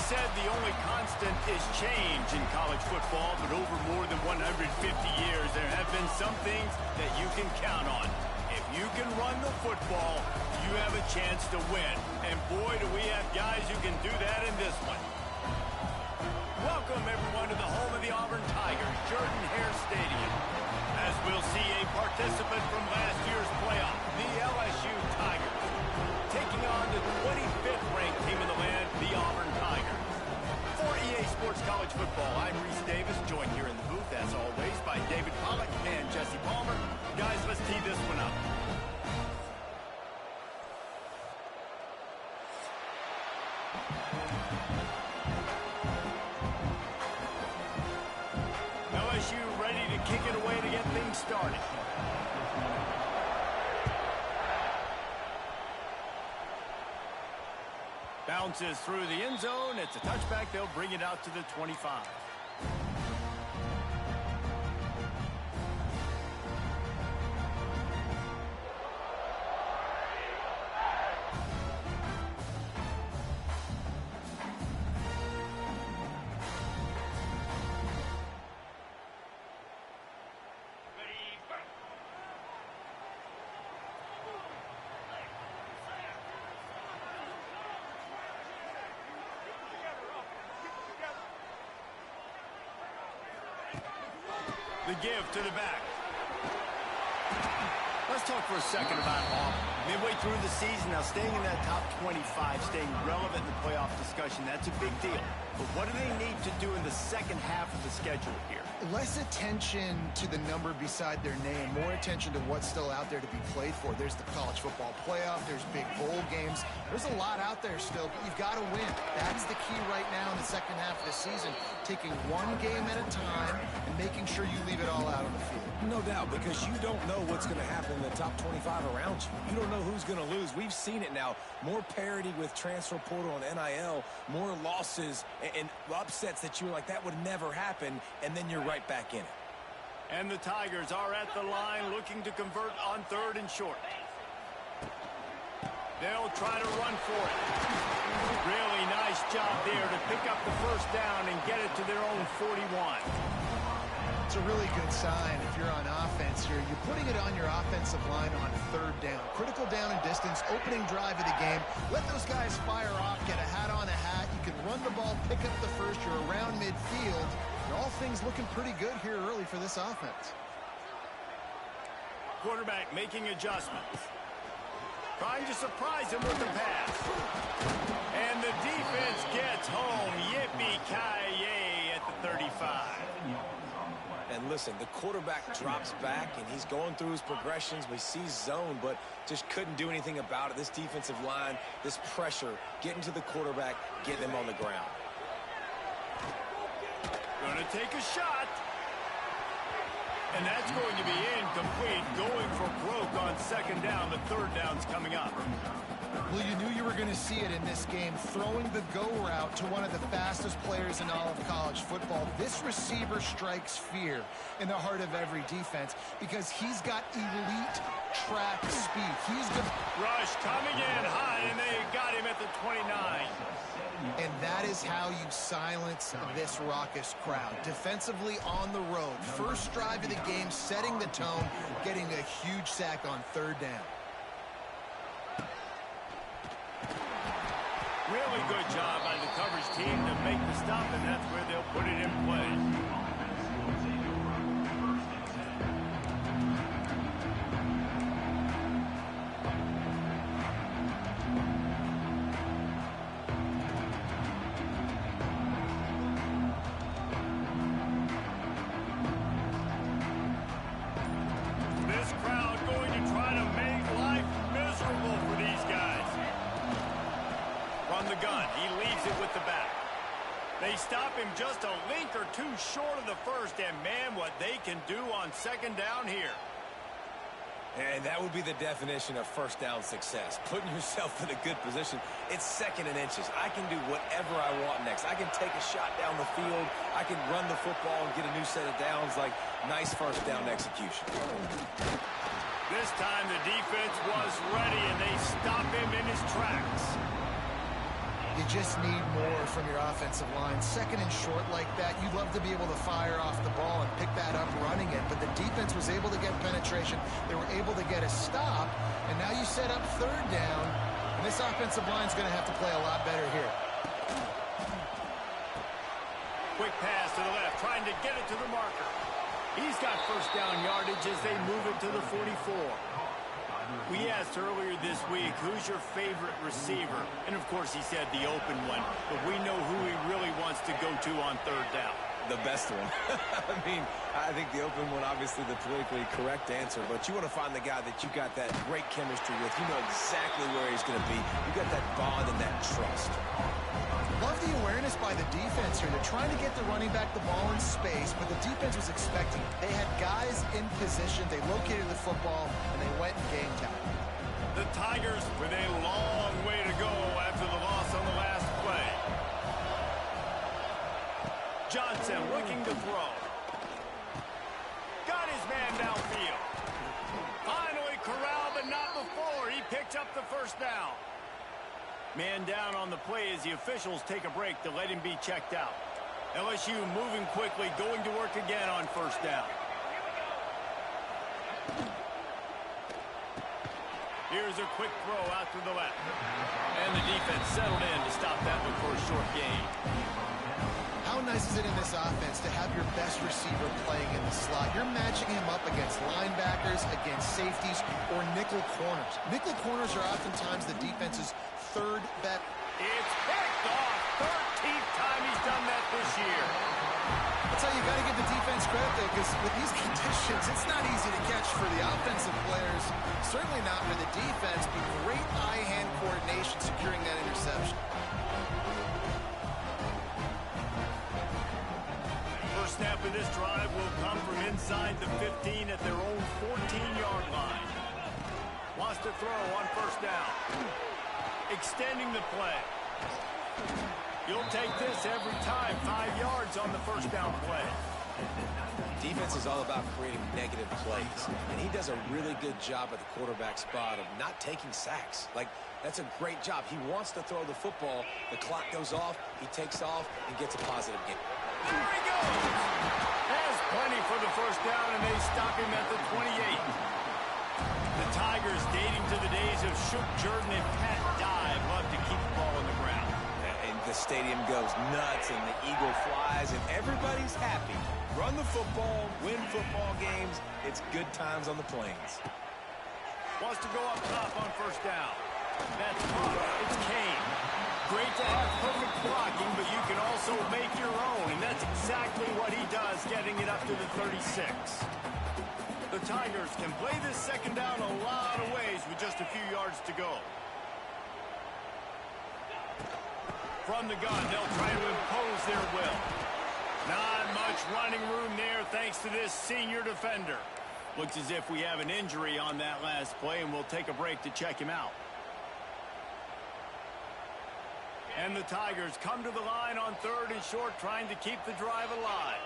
said the only constant is change in college football, but over more than 150 years, there have been some things that you can count on. If you can run the football, you have a chance to win. And boy, do we have guys who can do that in this one. Welcome, everyone, to the home of the Auburn Tigers, Jordan-Hare Stadium. As we'll see a participant from last year's playoff, the LSU Tigers, taking on the 25th ranked team in the land, the Auburn Tigers. For EA Sports College Football, I'm Reese Davis, joined here in the booth, as always, by David Pollack and Jesse Palmer. Guys, let's tee this one up. LSU ready to kick it away to get things started. Bounces through the end zone. It's a touchback. They'll bring it out to the 25. The give to the back. Let's talk for a second about Auburn. Midway through the season, now staying in that top 25, staying relevant in the playoff discussion, that's a big deal. But what do they need to do in the second half of the schedule here? Less attention to the number beside their name, more attention to what's still out there to be played for. There's the college football playoff, there's big bowl games. There's a lot out there still, but you've got to win. That's the key right now in the second half of the season, taking one game at a time and making sure you leave it all out on the field. No doubt, because you don't know what's going to happen in the top 25 around you. You don't know who's going to lose. We've seen it now. More parity with transfer portal and NIL, more losses and upsets that you were like, that would never happen, and then you're right back in it. And the Tigers are at the line looking to convert on 3rd and short. They'll try to run for it. Really nice job there to pick up the first down and get it to their own 41. It's a really good sign if you're on offense here. You're putting it on your offensive line on 3rd down. Critical down and distance, opening drive of the game. Let those guys fire off, get a hat on a hat. You can run the ball, pick up the first. You're around midfield. And all things looking pretty good here early for this offense. Quarterback making adjustments. Trying to surprise him with the pass. And the defense gets home. Yippee-ki-yay at the 35. And listen, the quarterback drops back, and he's going through his progressions. We see zone, but just couldn't do anything about it. This defensive line, this pressure, getting to the quarterback, getting him on the ground. Gonna take a shot. And that's going to be incomplete. Going for broke on 2nd down. The 3rd down's coming up. Well, you knew you were going to see it in this game, throwing the go route to one of the fastest players in all of college football. This receiver strikes fear in the heart of every defense because he's got elite track speed. He's good. Rush coming in high, and they got him at the 29. And that is how you silence this raucous crowd. Defensively on the road. First drive of the game, setting the tone, getting a huge sack on 3rd down. Really good job by the coverage team to make the stop, and that's where they'll put it in play. This crowd going to try to make life miserable for these guys. From the gun, he leaves it with the back. They stop him just a link or two short of the first, and man, what they can do on 2nd down here. And that would be the definition of first down success. Putting yourself in a good position. It's 2nd and inches. I can do whatever I want next. I can take a shot down the field. I can run the football and get a new set of downs. Like, nice first down execution. This time the defense was ready, and they stop him in his tracks. You just need more from your offensive line. Second and short like that, you'd love to be able to fire off the ball and pick that up running it, but the defense was able to get penetration. They were able to get a stop, and now you set up third down, and this offensive line's going to have to play a lot better here. Quick pass to the left, trying to get it to the marker. He's got first down yardage as they move it to the 44. We asked earlier this week, who's your favorite receiver? And, of course, he said the open one. But we know who he really wants to go to on third down. The best one. I mean, I think the open one, obviously the politically correct answer, but you want to find the guy that you got that great chemistry with. You know exactly where he's going to be. You got that bond and that trust. Love the awareness by the defense here. They're trying to get the running back the ball in space, but the defense was expecting it. They had guys in position. They located the football, and they went and game time. The Tigers with a long way to go after the loss on the last play. Johnson looking to throw. Got his man downfield. Finally corralled, but not before. He picked up the first down. Man down on the play as the officials take a break to let him be checked out. LSU moving quickly, going to work again on first down. Here's a quick throw out to the left. And the defense settled in to stop that one for a short gain. How nice is it in this offense to have your best receiver playing in the slot? You're matching him up against linebackers, against safeties, or nickel corners. Nickel corners are oftentimes the defense's third bet. It's picked off. 13th time he's done that this year. That's how you got to give the defense credit, though, because with these conditions, it's not easy to catch for the offensive players. Certainly not for the defense, but great eye-hand coordination securing that interception. First snap of this drive will come from inside the 15 at their own 14-yard line. Wants to throw on first down. Extending the play. You'll take this every time. 5 yards on the first down play. Defense is all about creating negative plays, and he does a really good job at the quarterback spot of not taking sacks. Like, that's a great job. He wants to throw the football. The clock goes off. He takes off and gets a positive gain. Here he goes. Has plenty for the first down, and they stop him at the 28. The Tigers, dating to the days of Shook Jordan and Pat Dye, love to keep the ball on the ground. And the stadium goes nuts, and the eagle flies, and everybody's happy. Run the football, win football games. It's good times on the plains. Wants to go up top on first down. That's it's Kane. Great to have perfect blocking, but you can also make your own, and that's exactly what he does, getting it up to the 36. The Tigers can play this second down a lot of ways with just a few yards to go. From the gun, they'll try to impose their will. Not much running room there thanks to this senior defender. Looks as if we have an injury on that last play, and we'll take a break to check him out. And the Tigers come to the line on third and short, trying to keep the drive alive.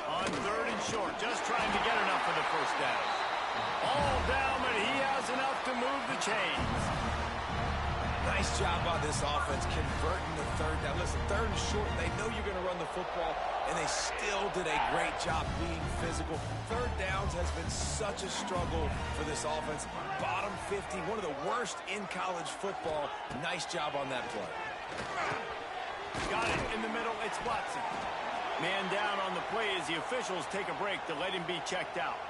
On third and short, just trying to get enough for the first down. All down, but he has enough to move the chains. Nice job by this offense converting the third down. Listen, third and short, they know you're going to run the football, and they still did a great job being physical. Third downs has been such a struggle for this offense. Bottom 50, one of the worst in college football. Nice job on that play. Got it in the middle. It's Watson. Man down on the play as the officials take a break to let him be checked out.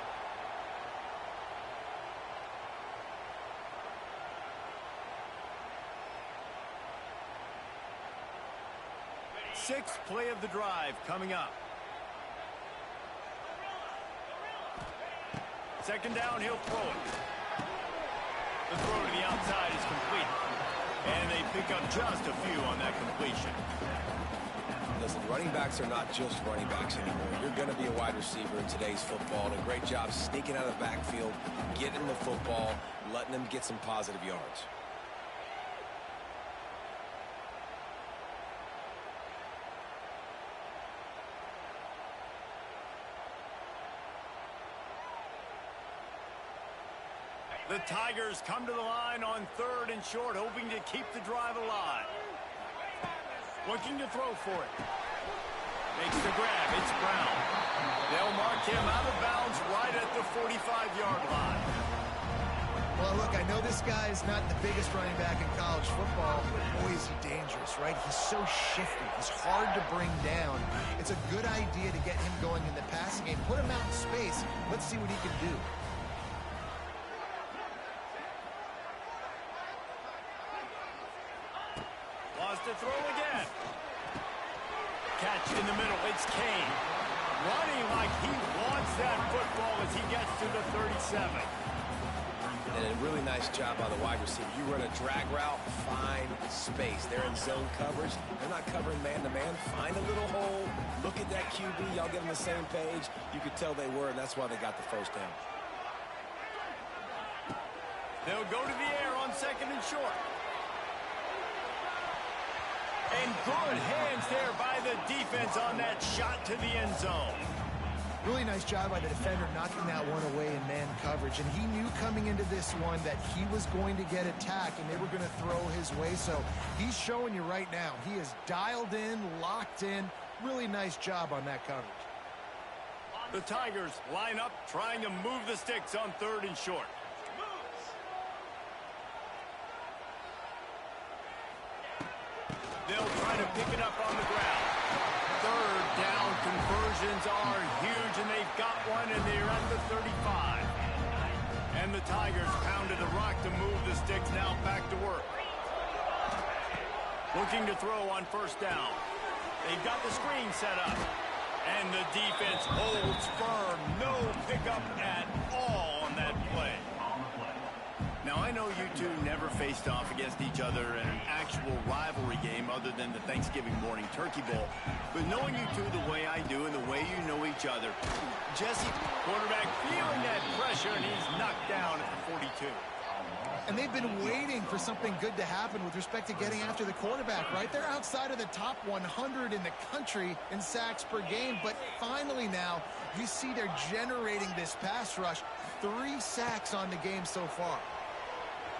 Sixth play of the drive coming up. Second down, he'll throw it. The throw to the outside is complete. And they pick up just a few on that completion. Listen, running backs are not just running backs anymore. You're going to be a wide receiver in today's football. And a great job sneaking out of the backfield, getting the football, letting them get some positive yards. The Tigers come to the line on 3rd and short, hoping to keep the drive alive. Looking to throw for it. Makes the grab. It's Brown. They'll mark him out of bounds right at the 45-yard line. Well, look, I know this guy is not the biggest running back in college football, but boy, is he dangerous, right? He's so shifty. He's hard to bring down. It's a good idea to get him going in the passing game. Put him out in space. Let's see what he can do. Lost to throw again. Catch in the middle. It's Kane. Running like he wants that football as he gets to the 37. And a really nice job by the wide receiver. You run a drag route, find space. They're in zone coverage. They're not covering man-to-man. Find a little hole. Look at that QB. Y'all get on the same page. You could tell they were, and that's why they got the first down. They'll go to the air on 2nd and short. And good hands there by the defense on that shot to the end zone. Really nice job by the defender knocking that one away in man coverage. And he knew coming into this one that he was going to get attacked and they were going to throw his way. So he's showing you right now. He is dialed in, locked in. Really nice job on that coverage. The Tigers line up trying to move the sticks on 3rd and short. They'll try to pick it up on the ground. 3rd down conversions are huge, and they've got one, and they're at the 35. And the Tigers pounded the rock to move the sticks, now back to work. Looking to throw on 1st down. They've got the screen set up. And the defense holds firm. No pickup at all on that play. Now, I know you two never faced off against each other in an actual rivalry game other than the Thanksgiving morning turkey bowl. But knowing you two the way I do and the way you know each other, Jesse, quarterback, feeling that pressure, and he's knocked down at the 42. And they've been waiting for something good to happen with respect to getting after the quarterback, right? They're outside of the top 100 in the country in sacks per game, but finally now you see they're generating this pass rush. 3 sacks on the game so far.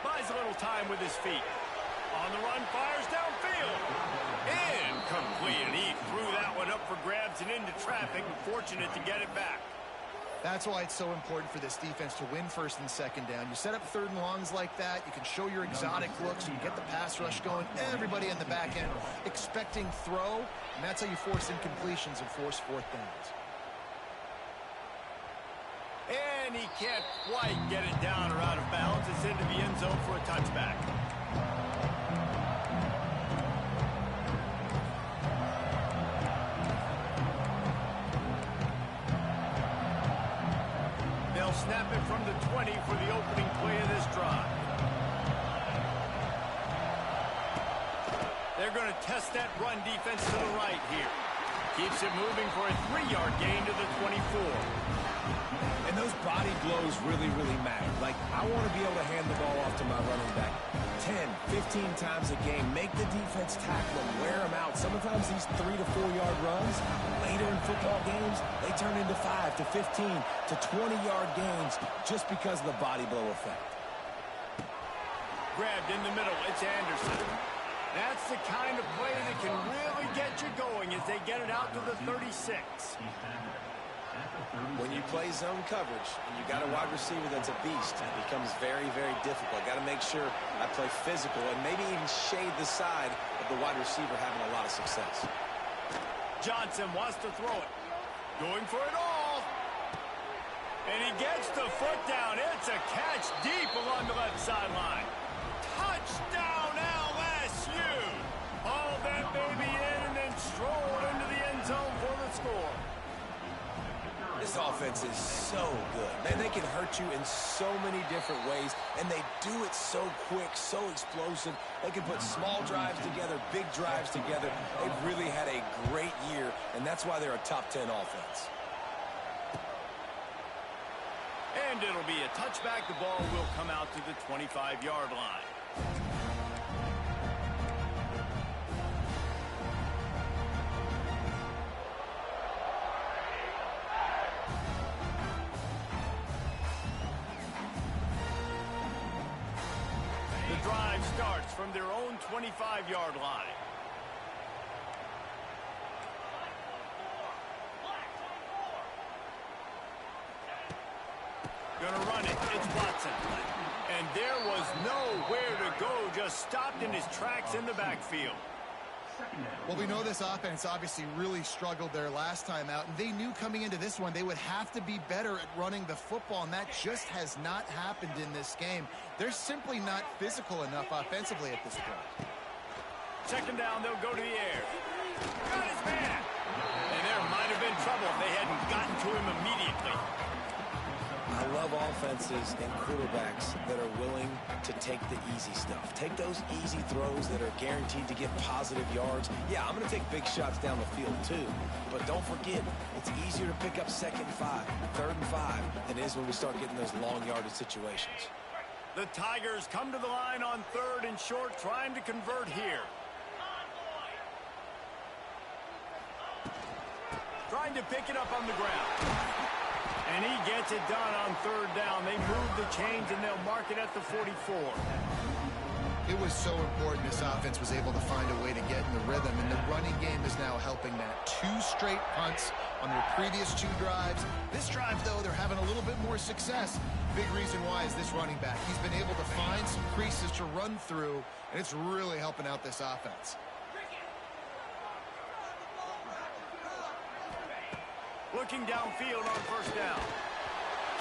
Buys a little time with his feet. On the run, fires downfield. Incomplete, and he threw that one up for grabs and into traffic, and fortunate to get it back. That's why it's so important for this defense to win 1st and 2nd down. You set up 3rd and longs like that. You can show your exotic looks. You get the pass rush going. Everybody in the back end expecting throw, and that's how you force incompletions and force 4th downs. And he can't quite get it down or out of bounds. It's into the end zone for a touchback. They'll snap it from the 20 for the opening play of this drive. They're going to test that run defense to the right here. Keeps it moving for a 3-yard gain to the 24. And those body blows really, really matter. Like, I want to be able to hand the ball off to my running back 10, 15 times a game. Make the defense tackle them, wear them out. Sometimes these 3 to 4 yard runs, later in football games, they turn into 5 to 15 to 20-yard gains just because of the body blow effect. Grabbed in the middle. It's Anderson. That's the kind of play that can really get you going as they get it out to the 36. When you play zone coverage and you got a wide receiver that's a beast, it becomes very, very difficult. I got to make sure I play physical and maybe even shade the side of the wide receiver having a lot of success. Johnson wants to throw it. Going for it all. And he gets the foot down. It's a catch deep along the left sideline. Touchdown LSU. Haul that baby in and then stroll into the end zone for the score. This offense is so good. Man, they can hurt you in so many different ways, and they do it so quick, so explosive. They can put small drives together, big drives together. They've really had a great year, and that's why they're a top 10 offense. And it'll be a touchback. The ball will come out to the 25-yard line. drive starts from their own 25-yard line. Gonna run it. It's Watson. And there was nowhere to go. Just stopped in his tracks in the backfield. Well, we know this offense obviously really struggled there last time out, and they knew coming into this one they would have to be better at running the football, and that just has not happened in this game. They're simply not physical enough offensively at this point. Second down, they'll go to the air. Got his man. And there might have been trouble if they hadn't gotten to him immediately. I love offenses and quarterbacks that are willing to take the easy stuff. Take those easy throws that are guaranteed to get positive yards. Yeah, I'm going to take big shots down the field too. But don't forget, it's easier to pick up 2nd and 5, 3rd and 5 than it is when we start getting those long yardage situations. The Tigers come to the line on 3rd and short, trying to convert here. Trying to pick it up on the ground. And he gets it done on 3rd down. They move the chains, and they'll mark it at the 44. It was so important this offense was able to find a way to get in the rhythm, and the running game is now helping that. 2 straight punts on their previous 2 drives. This drive, though, they're having a little bit more success. Big reason why is this running back. He's been able to find some creases to run through, and it's really helping out this offense. Looking downfield on 1st down.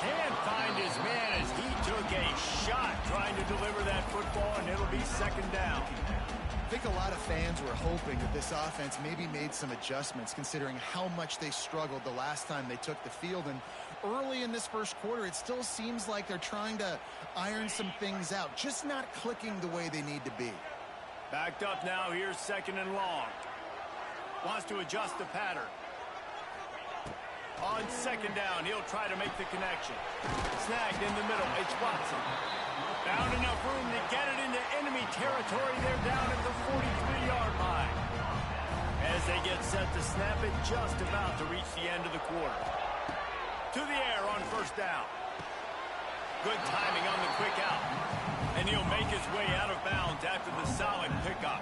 Can't find his man as he took a shot trying to deliver that football, and it'll be 2nd down. I think a lot of fans were hoping that this offense maybe made some adjustments considering how much they struggled the last time they took the field. And early in this first quarter, it still seems like they're trying to iron some things out, just not clicking the way they need to be. Backed up now. Here's 2nd and long. Wants to adjust the pattern. On 2nd down, he'll try to make the connection. Snagged in the middle. It's Watson. Found enough room to get it into enemy territory. They're down at the 43-yard line. As they get set to snap it, just about to reach the end of the quarter. To the air on 1st down. Good timing on the quick out. And he'll make his way out of bounds after the solid pickup.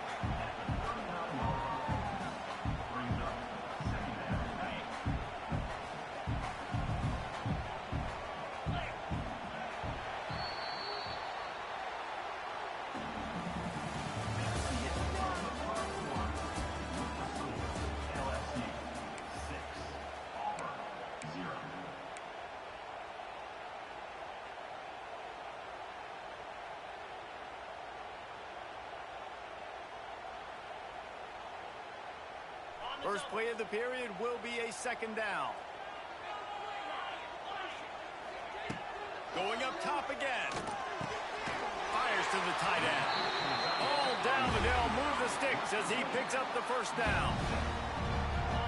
First play of the period will be a 2nd down. Going up top again. Fires to the tight end. All down, and they'll move the sticks as he picks up the 1st down.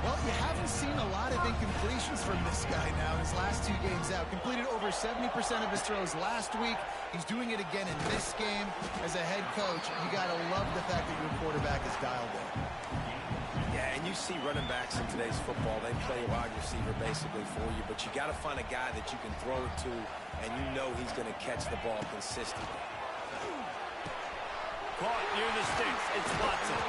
Well, you haven't seen a lot of incompletions from this guy now in his last 2 games out. Completed over 70% of his throws last week. He's doing it again in this game. As a head coach, you got to love the fact that your quarterback is dialed in. Yeah, and you see running backs in today's football, they play wide receiver basically for you, but you got to find a guy that you can throw it to, and you know he's going to catch the ball consistently. Caught near the sticks. It's Watson.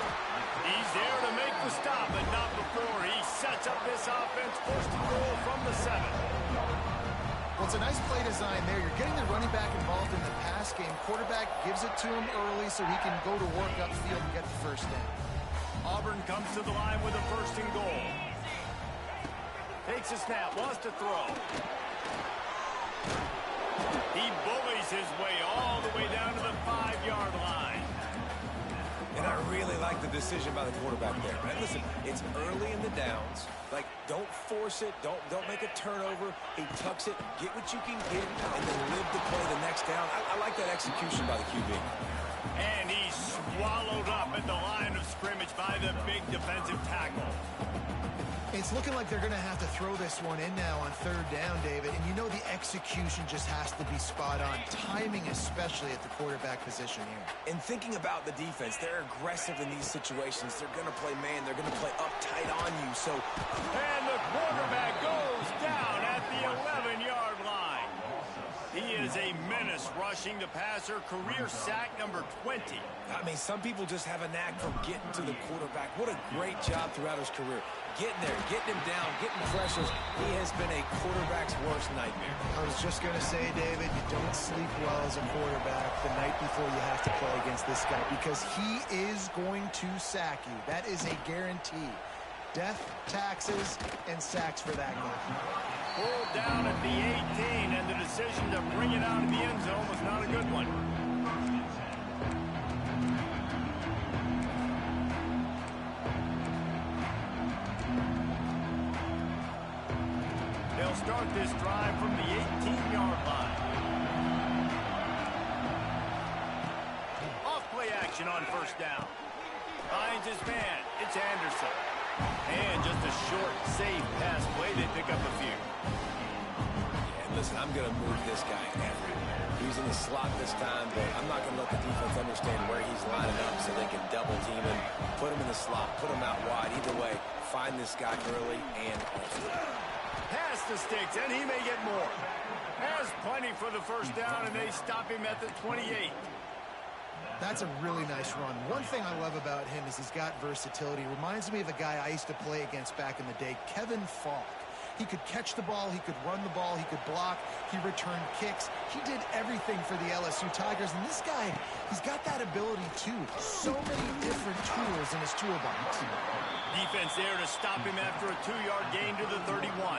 He's there to make the stop, but not before he sets up this offense. 1st and goal from the 7. Well, it's a nice play design there. You're getting the running back involved in the pass game. Quarterback gives it to him early so he can go to work upfield and get the 1st down. Auburn comes to the line with a 1st and goal. Takes a snap, wants to throw. He bullies his way all the way down to the 5-yard line. And I really like the decision by the quarterback there. Man, listen, it's early in the downs. Like, don't force it. Don't make a turnover. He tucks it, get what you can get, and then live to play the next down. I like that execution by the QB. And he's swallowed up at the line of scrimmage by the big defensive tackle. It's looking like they're going to have to throw this one in now on 3rd down, David. And you know the execution just has to be spot on. Timing especially at the quarterback position here. And thinking about the defense, they're aggressive in these situations. They're going to play man. They're going to play uptight on you. So, and the quarterback goes down at the 11-yard line. He is a menace pass, rushing the passer, career sack number 20. I mean, some people just have a knack for getting to the quarterback. What a great job throughout his career. Getting there, getting him down, getting pressures. He has been a quarterback's worst nightmare. I was just going to say, David, you don't sleep well as a quarterback the night before you have to play against this guy because he is going to sack you. That is a guarantee. Death, taxes, and sacks for that guy. Pulled down at the 18, and the decision to bring it out of the end zone was not a good one. They'll start this drive from the 18-yard line. Off play action on first down. Finds his man. It's Anderson. And just a short, safe pass play. They pick up a few. Yeah, and listen, I'm going to move this guy everywhere. He's in the slot this time, but I'm not going to let the defense understand where he's lining up so they can double team him, put him in the slot, put him out wide. Either way, find this guy early and often. Pass the sticks, and he may get more. Has plenty for the first down, and they stop him at the 28. That's a really nice run. One thing I love about him is he's got versatility. Reminds me of a guy I used to play against back in the day, Kevin Falk. He could catch the ball, he could run the ball, he could block, he returned kicks. He did everything for the LSU Tigers, and this guy, he's got that ability too. So many different tools in his toolbox. Defense there to stop him after a 2-yard gain to the 31.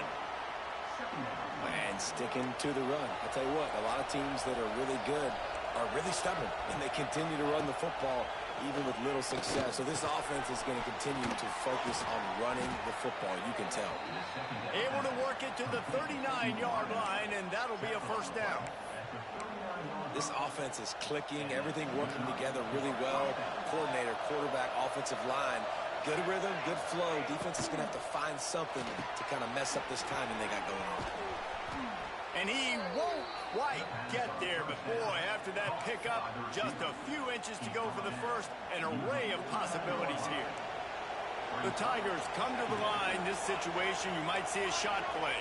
And sticking to the run. I'll tell you what, a lot of teams that are really good are really stubborn, and they continue to run the football even with little success. So this offense is going to continue to focus on running the football, you can tell. Able to work it to the 39-yard line, and that'll be a first down. This offense is clicking, everything working together really well. Coordinator, quarterback, offensive line, good rhythm, good flow. Defense is going to have to find something to kind of mess up this timing they got going on. And he won't quite get there, but boy, after that pickup, just a few inches to go for the first, an array of possibilities here. The Tigers come to the line. This situation, you might see a shot play.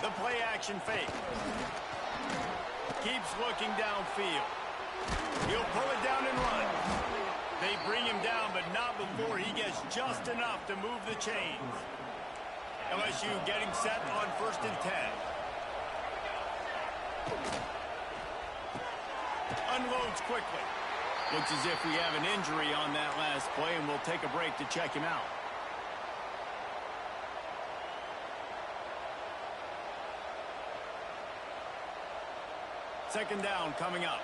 The play action fake. Keeps looking downfield. He'll pull it down and run. They bring him down, but not before he gets just enough to move the chains. LSU getting set on 1st and 10. Unloads quickly. Looks as if we have an injury on that last play, and we'll take a break to check him out. Second down coming up.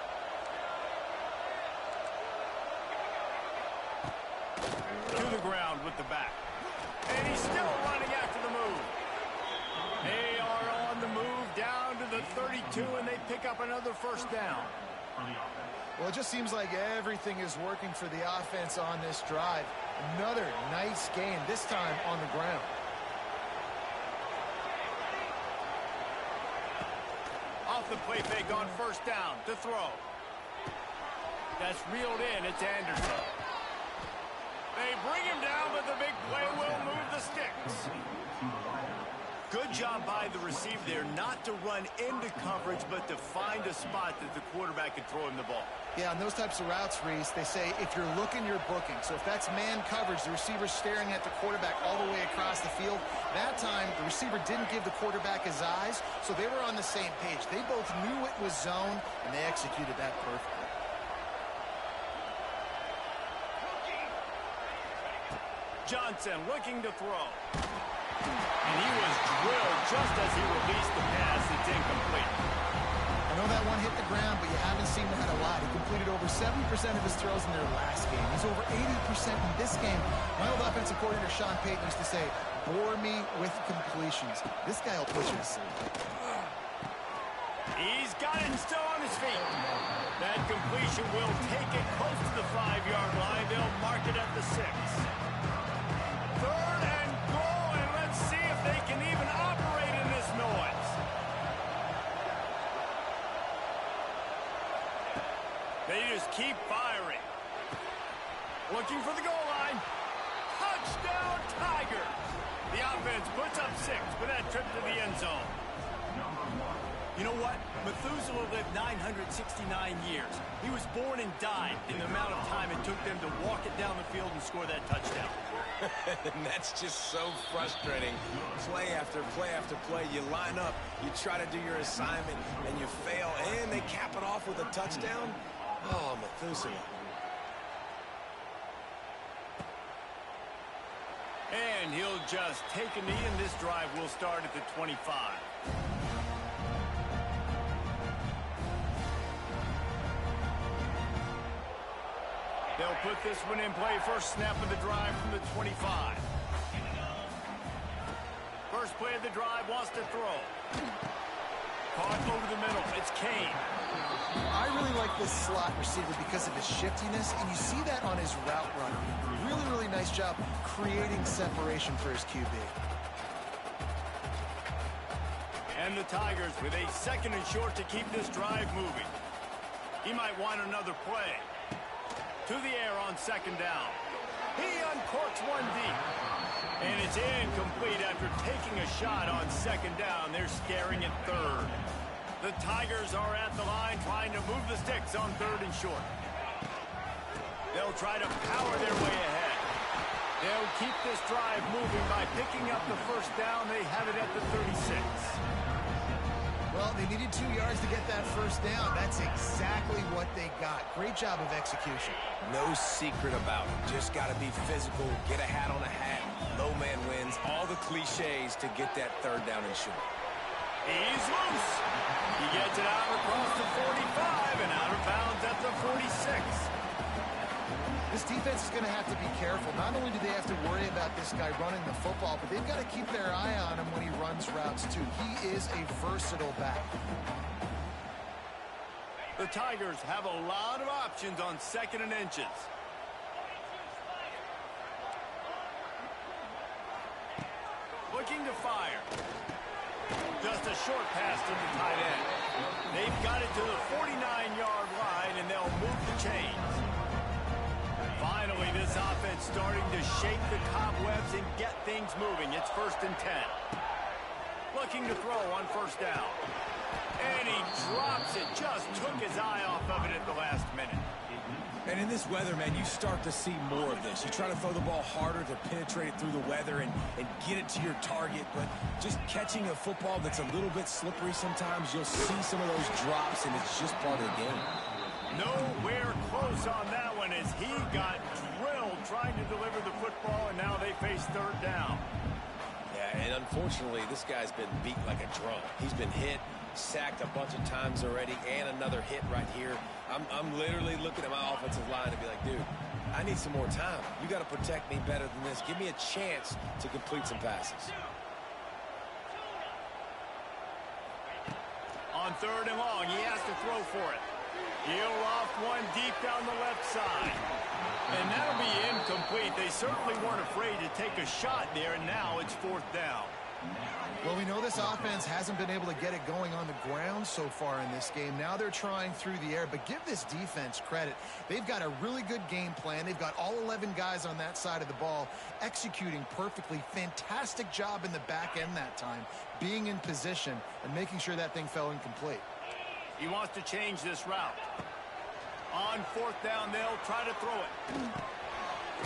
To the ground with the back. And he's still running after the move. They are on the move down to the 32, and they pick up another first down. Well, it just seems like everything is working for the offense on this drive. Another nice gain, this time on the ground. Off the play fake on first down to throw. That's reeled in. It's Anderson. They bring him down, but the big play will move the sticks. Good job by the receiver there not to run into coverage, but to find a spot that the quarterback can throw him the ball. Yeah, on those types of routes, Reese, they say if you're looking, you're booking. So if that's man coverage, the receiver's staring at the quarterback all the way across the field. That time, the receiver didn't give the quarterback his eyes, so they were on the same page. They both knew it was zone, and they executed that perfectly. Johnson looking to throw. And he was drilled just as he released the pass. It's incomplete. I know that one hit the ground, but you haven't seen that a lot. He completed over 70% of his throws in their last game. He's over 80% in this game. My old offensive coordinator, Sean Payton, used to say, bore me with completions. This guy will put you to sleep. He's got it still on his feet. That completion will take it close to the 5-yard line. They'll mark it at the 6. Third and goal, and let's see if they can even operate in this noise. They just keep firing. Looking for the goal line. Touchdown, Tigers. The offense puts up 6 with that trip to the end zone. You know what? Methuselah lived 969 years. He was born and died in the amount of time it took them to walk it down the field and score that touchdown. And that's just so frustrating. Play after play after play. You line up, you try to do your assignment, and you fail, and they cap it off with a touchdown. Oh, Methuselah. And he'll just take a knee, and this drive will start at the 25. They'll put this one in play. First snap of the drive from the 25. First play of the drive, wants to throw. Caught over the middle. It's Kane. I really like this slot receiver because of his shiftiness, and you see that on his route running. Really, really nice job creating separation for his QB. And the Tigers with a second and short to keep this drive moving. He might want another play. To the air on second down. He uncorks one deep. And it's incomplete after taking a shot on second down. They're scaring at third. The Tigers are at the line trying to move the sticks on third and short. They'll try to power their way ahead. They'll keep this drive moving by picking up the first down. They have it at the 36. Well, they needed 2 yards to get that first down. That's exactly what they got. Great job of execution. No secret about it. Just got to be physical, get a hat on a hat, low man wins, all the cliches to get that third down and short. He's loose. He gets it out across the 45 and out of bounds at the 46. This defense is going to have to be careful. Not only do they have to worry about this guy running the football, but they've got to keep their eye on him when he runs routes, too. He is a versatile back. The Tigers have a lot of options on second and inches. Looking to fire. Just a short pass to the tight end. They've got it to the 49-yard line, and they'll move the chains. Finally, this offense starting to shake the cobwebs and get things moving. It's 1st and 10. Looking to throw on first down. And he drops it. Just took his eye off of it at the last minute. And in this weather, man, you start to see more of this. You try to throw the ball harder to penetrate it through the weather and get it to your target, but just catching a football that's a little bit slippery sometimes, you'll see some of those drops, and it's just part of the game. Nowhere close on that one as he got drilled trying to deliver the football, and now they face third down. Yeah, and unfortunately, this guy's been beat like a drum. He's been hit, sacked a bunch of times already, and another hit right here. I'm literally looking at my offensive line and be like, dude, I need some more time. You got to protect me better than this. Give me a chance to complete some passes. On third and long, he has to throw for it. He'll off one deep down the left side. And that'll be incomplete. They certainly weren't afraid to take a shot there, and now it's 4th down. Well, we know this offense hasn't been able to get it going on the ground so far in this game. Now they're trying through the air, but give this defense credit. They've got a really good game plan. They've got all 11 guys on that side of the ball executing perfectly. Fantastic job in the back end that time, being in position and making sure that thing fell incomplete. He wants to change this route. On 4th down, they'll try to throw it.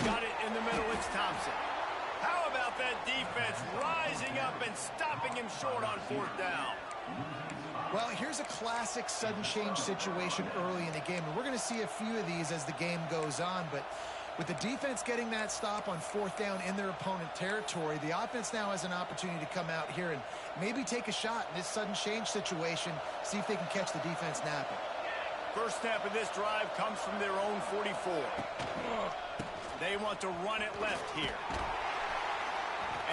Got it in the middle, it's Thompson. How about that defense rising up and stopping him short on 4th down? Well, here's a classic sudden change situation early in the game, and we're going to see a few of these as the game goes on, but with the defense getting that stop on 4th down in their opponent territory, the offense now has an opportunity to come out here and maybe take a shot in this sudden change situation, see if they can catch the defense napping. First snap of this drive comes from their own 44. They want to run it left here.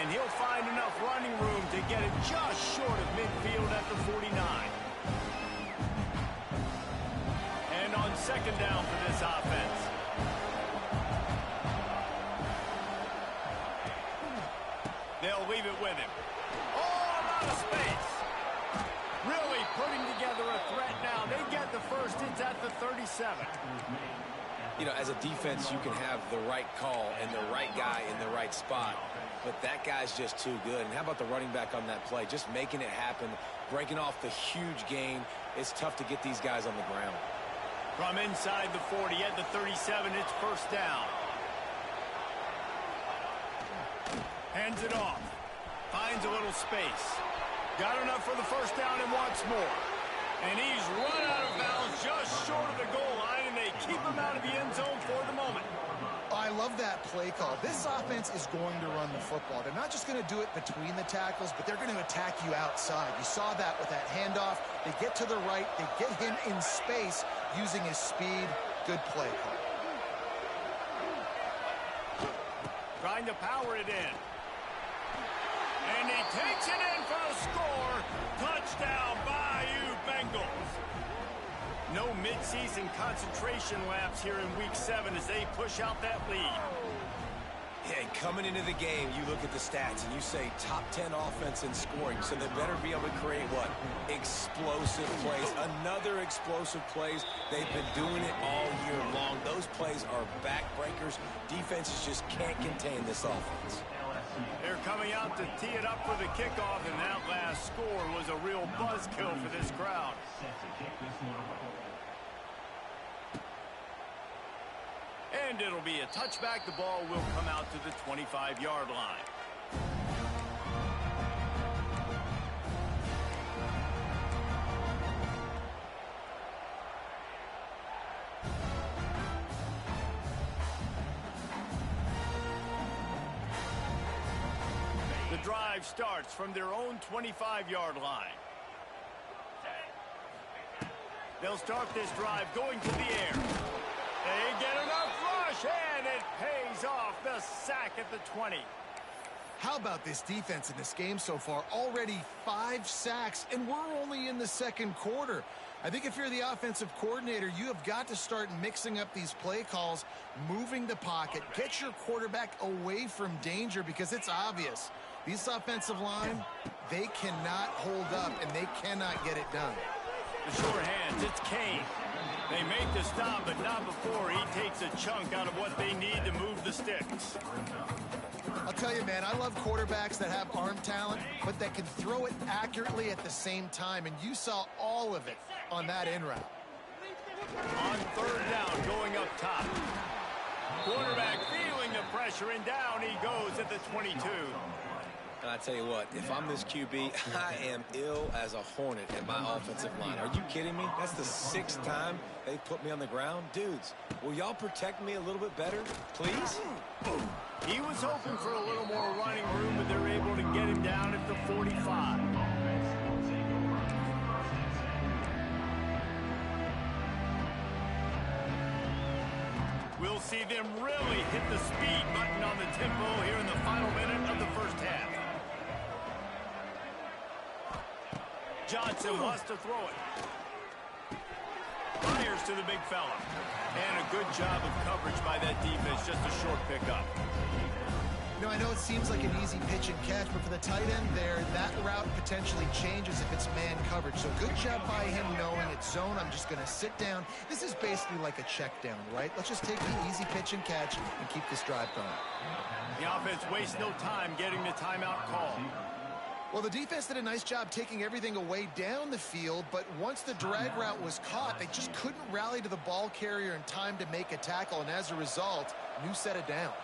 And he'll find enough running room to get it just short of midfield at the 49. And on second down for this offense. They'll leave it with him. Oh, a lot of space. Really putting together a threat now. They get the first. It's at the 37. You know, as a defense, you can have the right call and the right guy in the right spot. but that guy's just too good. And how about the running back on that play? Just making it happen, breaking off the huge gain. It's tough to get these guys on the ground. From inside the 40 at the 37, it's first down. Hands it off. Finds a little space. Got enough for the first down and wants more. And he's run out of bounds just short of the goal line, and they keep him out of the end zone for the moment. I love that play call. This offense is going to run the football. They're not just going to do it between the tackles, but they're going to attack you outside. You saw that with that handoff. They get to the right. They get him in space using his speed. Good play call. Trying to power it in. And he takes it in for a score. Touchdown, Bayou Bengals. No midseason concentration lapse here in Week 7 as they push out that lead. Yeah, and coming into the game, you look at the stats and you say top 10 offense in scoring, so they better be able to create what? Explosive plays. Another explosive plays. They've been doing it all year long. Those plays are backbreakers. Defenses just can't contain this offense. They're coming out to tee it up for the kickoff, and that last score was a real buzzkill for this crowd. And it'll be a touchback. The ball will come out to the 25-yard line. The drive starts from their own 25-yard line. They'll start this drive going to the air. They get enough rush, and it pays off. The sack at the 20. How about this defense in this game so far? Already 5 sacks, and we're only in the second quarter. I think if you're the offensive coordinator, you have got to start mixing up these play calls, moving the pocket, get your quarterback away from danger, because it's obvious. These offensive line, they cannot hold up, and they cannot get it done. The short hands, it's Kane. They make the stop, but not before he takes a chunk out of what they need to move the sticks. I'll tell you, man, I love quarterbacks that have arm talent, but that can throw it accurately at the same time, and you saw all of it on that in route. On third down, going up top. Quarterback feeling the pressure, and down he goes at the 22. And I tell you what, if I'm this QB, I am ill as a hornet at my offensive line. Are you kidding me? That's the 6th time they put me on the ground. Dudes, will y'all protect me a little bit better, please? He was hoping for a little more running room, but they're able to get him down at the 45. We'll see them really hit the speed button on the tempo here in the final minute of the first half. Johnson wants to throw it. Fires to the big fella. And a good job of coverage by that defense. Just a short pickup. You know, I know it seems like an easy pitch and catch, but for the tight end there, that route potentially changes if it's man coverage. So good job by him knowing it's zone. I'm just going to sit down. This is basically like a check down, right? Let's just take the easy pitch and catch and keep this drive going. The offense wastes no time getting the timeout call. Well, the defense did a nice job taking everything away down the field, but once the drag route was caught, they just couldn't rally to the ball carrier in time to make a tackle, and as a result, new set of downs.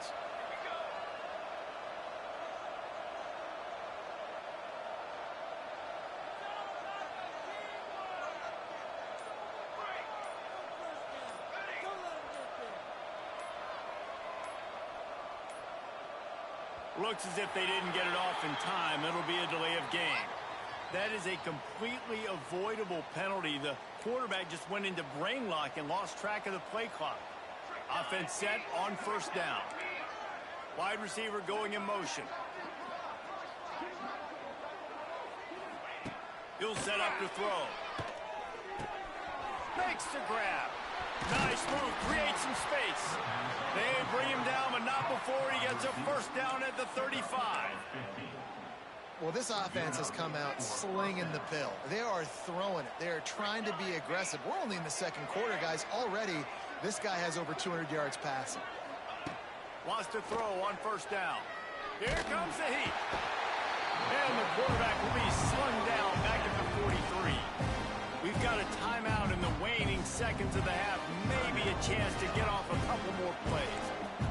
Looks as if they didn't get it off in time. It'll be a delay of game. That is a completely avoidable penalty. The quarterback just went into brain lock and lost track of the play clock. Offense set on first down. Wide receiver going in motion. He'll set up to throw. Makes the grab. Nice move, creates some space. They bring him down, but not before he gets a first down at the 35. Well, this offense has come out slinging the pill. They are throwing it. They are trying to be aggressive. We're only in the second quarter, guys. Already, this guy has over 200 yards passing. Wants to throw on first down. Here comes the heat. And the quarterback will be slung down back at the 43. We've got a timeout in the waning seconds of the half. Maybe a chance to get off a couple more plays.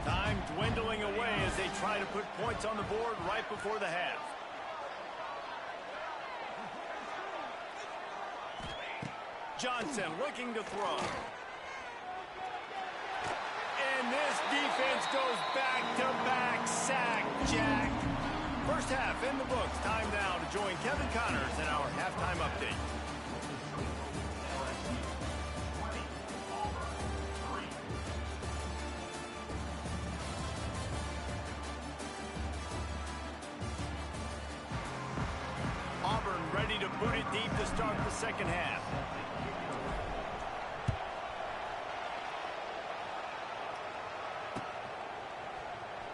Time dwindling away as they try to put points on the board right before the half. Johnson looking to throw. And this defense goes back-to-back sack, Jack. First half in the books. Time now to join Kevin Connors in our halftime update. Auburn ready to boot it deep to start the second half.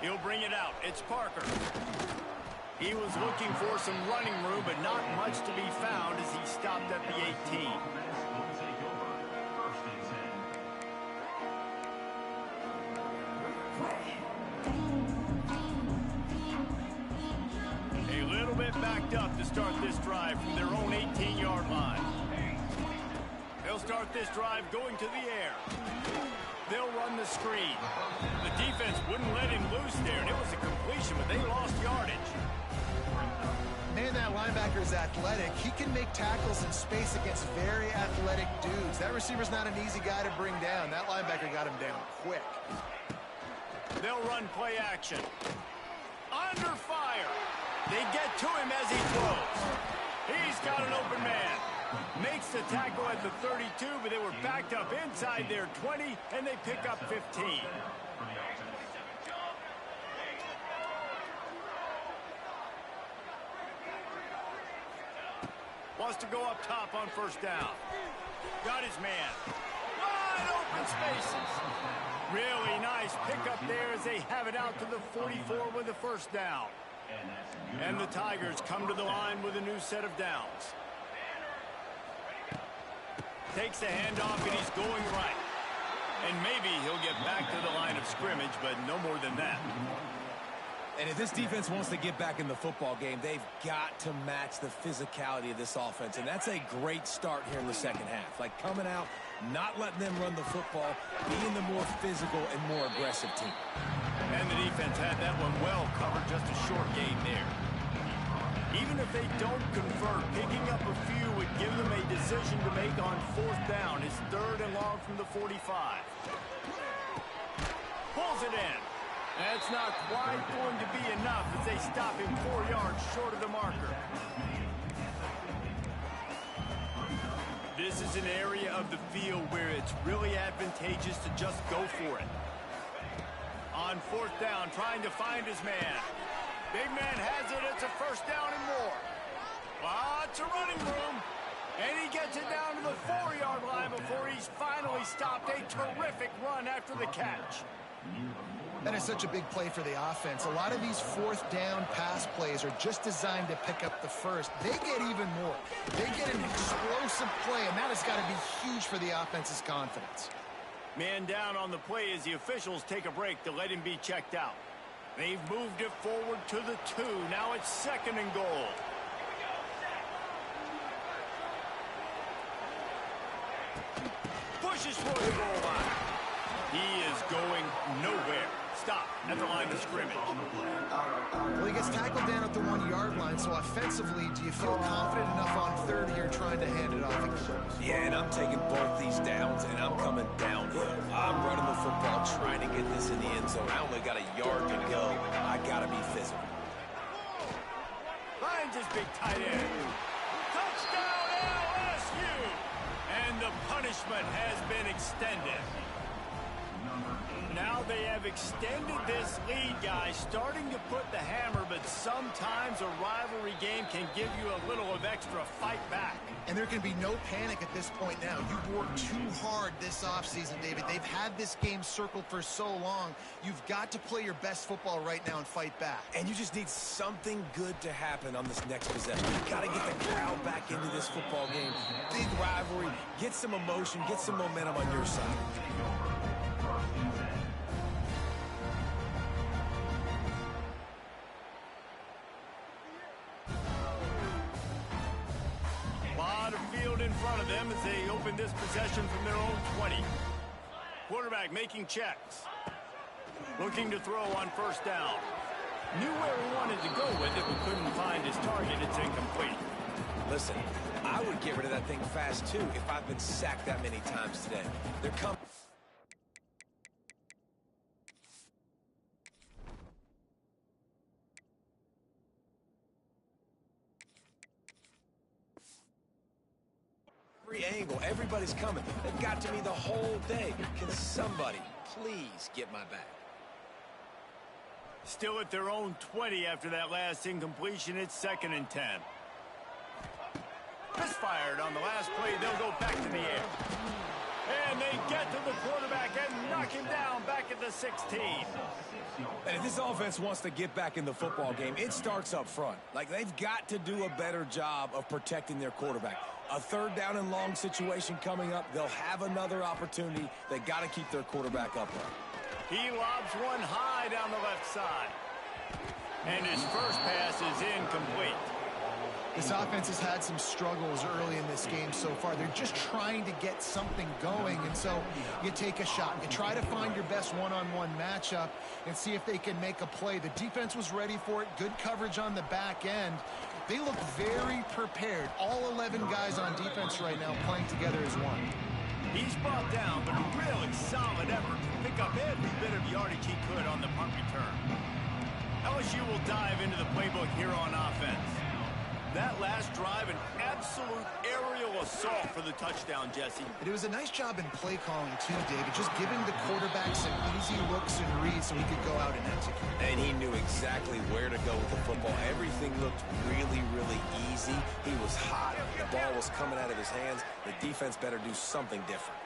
He'll bring it out. It's Parker. He was looking for some running room, but not much to be found as he stopped at the 18. A little bit backed up to start this drive from their own 18-yard line. They'll start this drive going to the air. They'll run the screen. The defense wouldn't let him loose there, and it was a completion, but they lost yardage. Man, that linebacker is athletic. He can make tackles in space against very athletic dudes. That receiver's not an easy guy to bring down. That linebacker got him down quick. They'll run play action. Under fire. They get to him as he throws. He's got an open man. Makes the tackle at the 32, but they were backed up inside their 20, and they pick up 15. Wants to go up top on first down. Got his man. Wide open spaces. Really nice pickup there as they have it out to the 44 with the first down. And the Tigers come to the line with a new set of downs. Takes the handoff, and he's going right. And maybe he'll get back to the line of scrimmage, but no more than that. And if this defense wants to get back in the football game, they've got to match the physicality of this offense. And that's a great start here in the second half. Like coming out, not letting them run the football, being the more physical and more aggressive team. And the defense had that one well covered, just a short gain there. Even if they don't convert, picking up a few would give them a decision to make on fourth down. It's 3rd and long from the 45. Pulls it in. That's not quite going to be enough as they stop him 4 yards short of the marker. This is an area of the field where it's really advantageous to just go for it. On fourth down, trying to find his man. Big man has it. It's a first down and more. Lots of running room. And he gets it down to the 4-yard line before he's finally stopped. A terrific run after the catch. That is such a big play for the offense. A lot of these fourth down pass plays are just designed to pick up the first. They get even more. They get an explosive play, and that has got to be huge for the offense's confidence. Man down on the play as the officials take a break to let him be checked out. They've moved it forward to the 2. Now it's 2nd and goal. Pushes for the goal line. He is going nowhere. Stop at the line of scrimmage. Well, he gets tackled down at the 1-yard line, so offensively, do you feel confident enough on 3rd here trying to hand it off again? Yeah, and I'm taking both these downs, and I'm coming downhill. I'm running the football, trying to get this in the end zone. I only got a yard to go. I got to be physical. Finds his big tight end. Touchdown, LSU! And the punishment has been extended. Now they have extended this lead, guys, starting to put the hammer, but sometimes a rivalry game can give you a little of extra fight back. And there can be no panic at this point now. You've worked too hard this offseason, David. They've had this game circled for so long. You've got to play your best football right now and fight back. And you just need something good to happen on this next possession. You've got to get the crowd back into this football game. Big rivalry. Get some emotion. Get some momentum on your side. they open this possession from their own 20. Quarterback making checks. Looking to throw on first down. Knew where he wanted to go with it, but couldn't find his target. It's incomplete. Listen, I would get rid of that thing fast, too, if I've been sacked that many times today. They're coming. Every angle, everybody's coming. They've got to me the whole day. Can somebody please get my back? Still at their own 20 after that last incompletion. It's 2nd and 10. Misfired on the last play. They'll go back to the air. And they get to the quarterback and knock him down back at the 16. And if this offense wants to get back in the football game, it starts up front. Like, they've got to do a better job of protecting their quarterback. A 3rd down and long situation coming up. They'll have another opportunity. They got to keep their quarterback upright. He lobs one high down the left side. And his first pass is incomplete. This offense has had some struggles early in this game so far. They're just trying to get something going, and so you take a shot. You try to find your best one-on-one matchup and see if they can make a play. The defense was ready for it. Good coverage on the back end. They look very prepared. All 11 guys on defense right now playing together as one. He's brought down, but a really solid effort to pick up every bit of yardage he could on the punt return. LSU will dive into the playbook here on offense. That last drive, an absolute aerial assault for the touchdown, Jesse. It was a nice job in play calling, too, David, just giving the quarterback some easy looks and reads so he could go out and execute. And he knew exactly where to go with the football. Everything looked really, really easy. He was hot. The ball was coming out of his hands. The defense better do something different.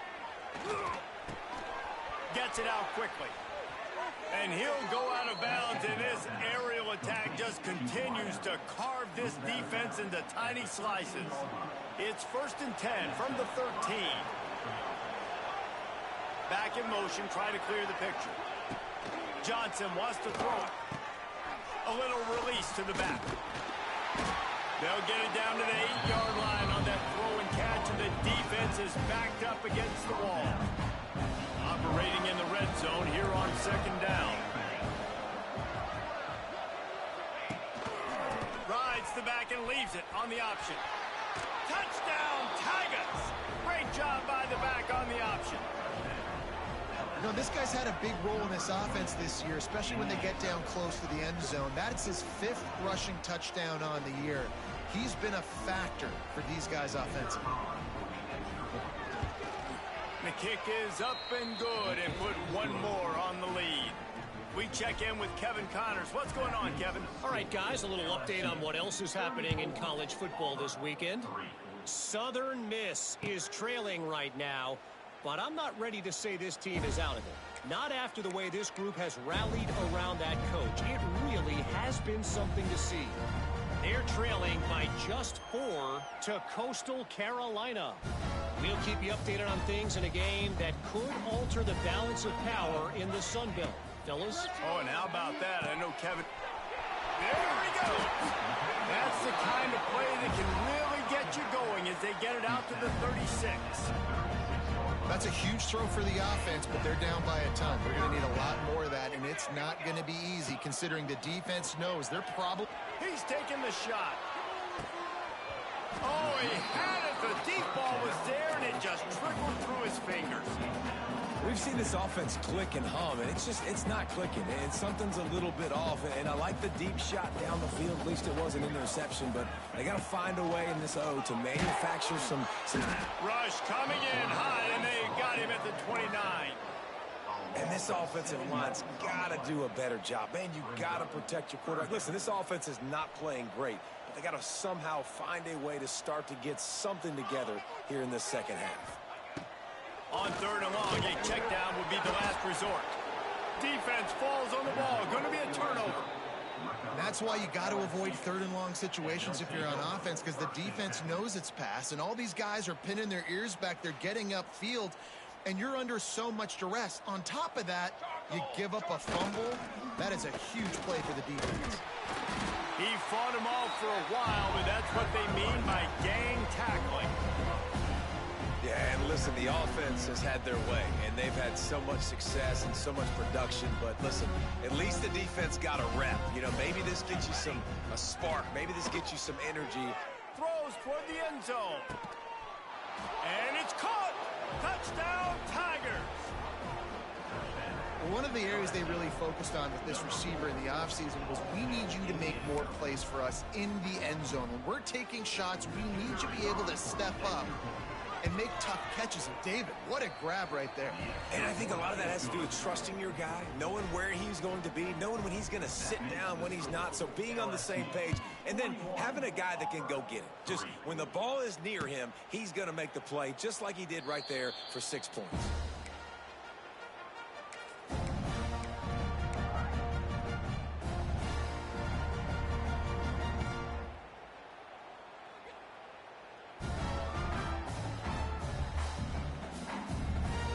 Gets it out quickly. And he'll go out of bounds, and this aerial attack just continues to carve this defense into tiny slices. It's 1st and 10 from the 13. Back in motion, try to clear the picture. Johnson wants to throw it. A little release to the back. They'll get it down to the 8-yard line on that throw and catch, and the defense is backed up against the wall. Operating in the red zone here on 2nd down. Rides the back and leaves it on the option. Touchdown, Tigers! Great job by the back on the option. You know, this guy's had a big role in this offense this year, especially when they get down close to the end zone. That's his 5th rushing touchdown on the year. He's been a factor for these guys offensively. The kick is up and good and put one more on the lead. We check in with Kevin Connors. What's going on, Kevin? All right, guys, a little update on what else is happening in college football this weekend. Southern Miss is trailing right now, but I'm not ready to say this team is out of it. Not after the way this group has rallied around that coach. It really has been something to see. They're trailing by just 4 to Coastal Carolina. We'll keep you updated on things in a game that could alter the balance of power in the Sun Belt. Fellas? Oh, and how about that? I know Kevin. There he goes. That's the kind of play that can really get you going as they get it out to the 36. That's a huge throw for the offense, but they're down by a ton. They're going to need a lot more of that, and it's not going to be easy considering the defense knows they're probably... He's taking the shot. Oh, he had it. The deep ball was there, and it just trickled through his fingers. We've seen this offense click and hum, and it's not clicking, and something's a little bit off. And I like the deep shot down the field. At least it was an interception, but they got to find a way in this O to manufacture some... Rush coming in high, and they got him at the 29. And this offensive line's got to do a better job. Man, you got to protect your quarterback. Listen, this offense is not playing great. They got to somehow find a way to start to get something together here in this second half. On 3rd and long, a check down would be the last resort. Defense falls on the ball. Going to be a turnover. And that's why you got to avoid 3rd and long situations if you're on offense, because the defense knows it's pass, and all these guys are pinning their ears back. They're getting upfield, and you're under so much duress. On top of that, you give up a fumble. That is a huge play for the defense. He fought them off for a while, but that's what they mean by gang tackling. Listen, the offense has had their way, and they've had so much success and so much production. But listen, at least the defense got a rep. You know, maybe this gets you a spark. Maybe this gets you some energy. Throws toward the end zone. And it's caught. Touchdown, Tigers. One of the areas they really focused on with this receiver in the offseason was we need you to make more plays for us in the end zone. When we're taking shots, we need you to be able to step up and make tough catches. And David, what a grab right there. And I think a lot of that has to do with trusting your guy, knowing where he's going to be, knowing when he's going to sit down, when he's not. So being on the same page, and then having a guy that can go get it. Just when the ball is near him, he's going to make the play, just like he did right there for 6 points.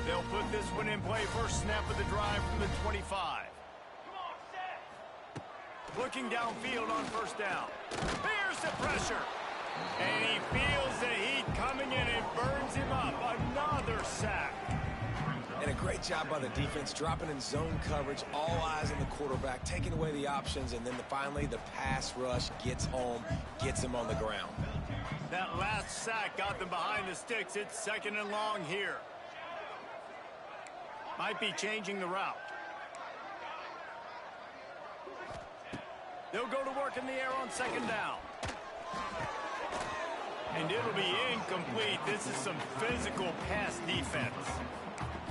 They'll put this one in play. First snap of the drive from the 25. Looking downfield on first down. Here's the pressure. And he feels the heat coming in and burns him up. Another sack. And a great job by the defense, dropping in zone coverage, all eyes on the quarterback, taking away the options, and then finally the pass rush gets home, gets him on the ground. That last sack got them behind the sticks. It's 2nd and long here. Might be changing the route. They'll go to work in the air on 2nd down. And it'll be incomplete. This is some physical pass defense.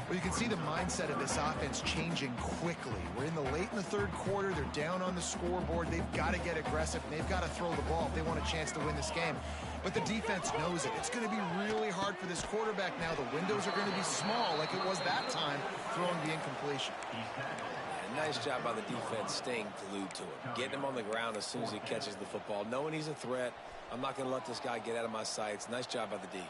Well, you can see the mindset of this offense changing quickly. We're late in the 3rd quarter. They're down on the scoreboard. They've got to get aggressive, and they've got to throw the ball if they want a chance to win this game. But the defense knows it. It's going to be really hard for this quarterback now. The windows are going to be small like it was that time throwing the incompletion. Nice job by the defense staying glued to him, getting him on the ground as soon as he catches the football, knowing he's a threat. I'm not going to let this guy get out of my sights. Nice job by the D.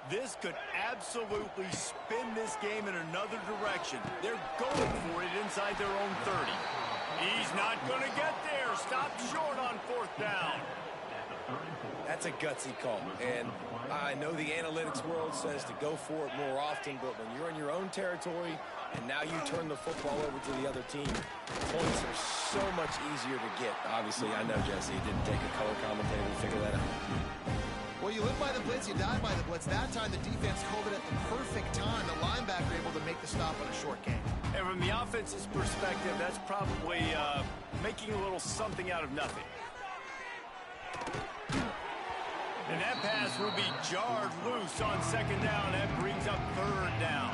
This could absolutely spin this game in another direction. They're going for it inside their own 30. He's not going to get there. Stop short on 4th down. That's a gutsy call. And I know the analytics world says to go for it more often, but when you're in your own territory and now you turn the football over to the other team, points are so much easier to get. Obviously, I know, Jesse, it didn't take a color commentator to figure that out. Well, you live by the blitz, you die by the blitz. That time, the defense called it at the perfect time. The linebacker able to make the stop on a short game. And from the offense's perspective, that's probably making a little something out of nothing. And that pass will be jarred loose on 2nd down. That brings up 3rd down.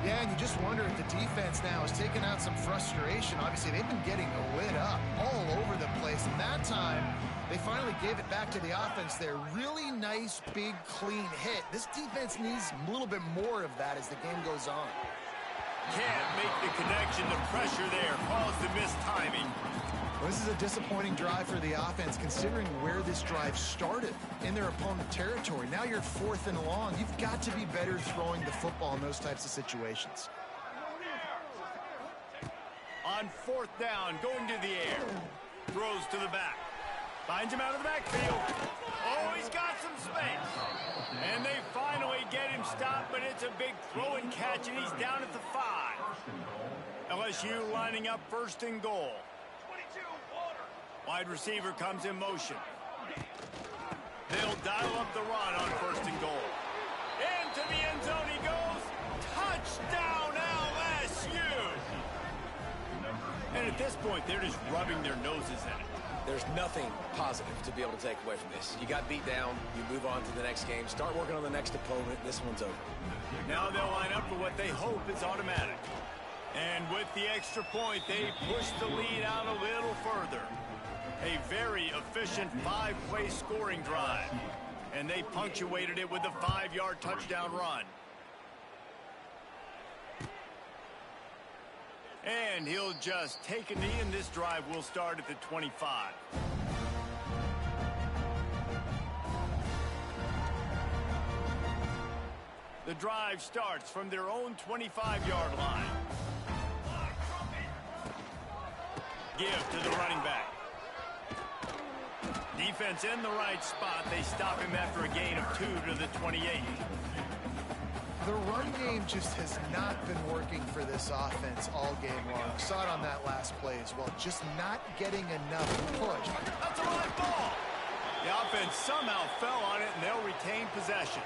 Yeah, and you just wonder if the defense now is taking out some frustration. Obviously, they've been getting lit up all over the place. And that time, they finally gave it back to the offense there. Really nice, big, clean hit. This defense needs a little bit more of that as the game goes on. Can't make the connection. The pressure there caused the missed timing. Well, this is a disappointing drive for the offense, considering where this drive started in their opponent territory. Now you're 4th and long. You've got to be better throwing the football in those types of situations. On 4th down, going to the air. Throws to the back. Finds him out of the backfield. Oh, he's got some space. And they finally get him stopped, but it's a big throw and catch, and he's down at the 5. LSU lining up 1st and goal. Wide receiver comes in motion. They'll dial up the run on 1st and goal. Into the end zone he goes. Touchdown, LSU! And at this point, they're just rubbing their noses in it. There's nothing positive to be able to take away from this. You got beat down, you move on to the next game, start working on the next opponent, this one's over. Now they'll line up for what they hope is automatic. And with the extra point, they push the lead out a little further. A very efficient 5-play scoring drive. And they punctuated it with a 5-yard touchdown run. And he'll just take a knee, and this drive will start at the 25. The drive starts from their own 25-yard line. Give to the running back. Defense in the right spot. They stop him after a gain of 2 to the 28. game just has not been working for this offense all game long. We saw it on that last play as well. Just not getting enough push. That's a live ball. The offense somehow fell on it, and they'll retain possession.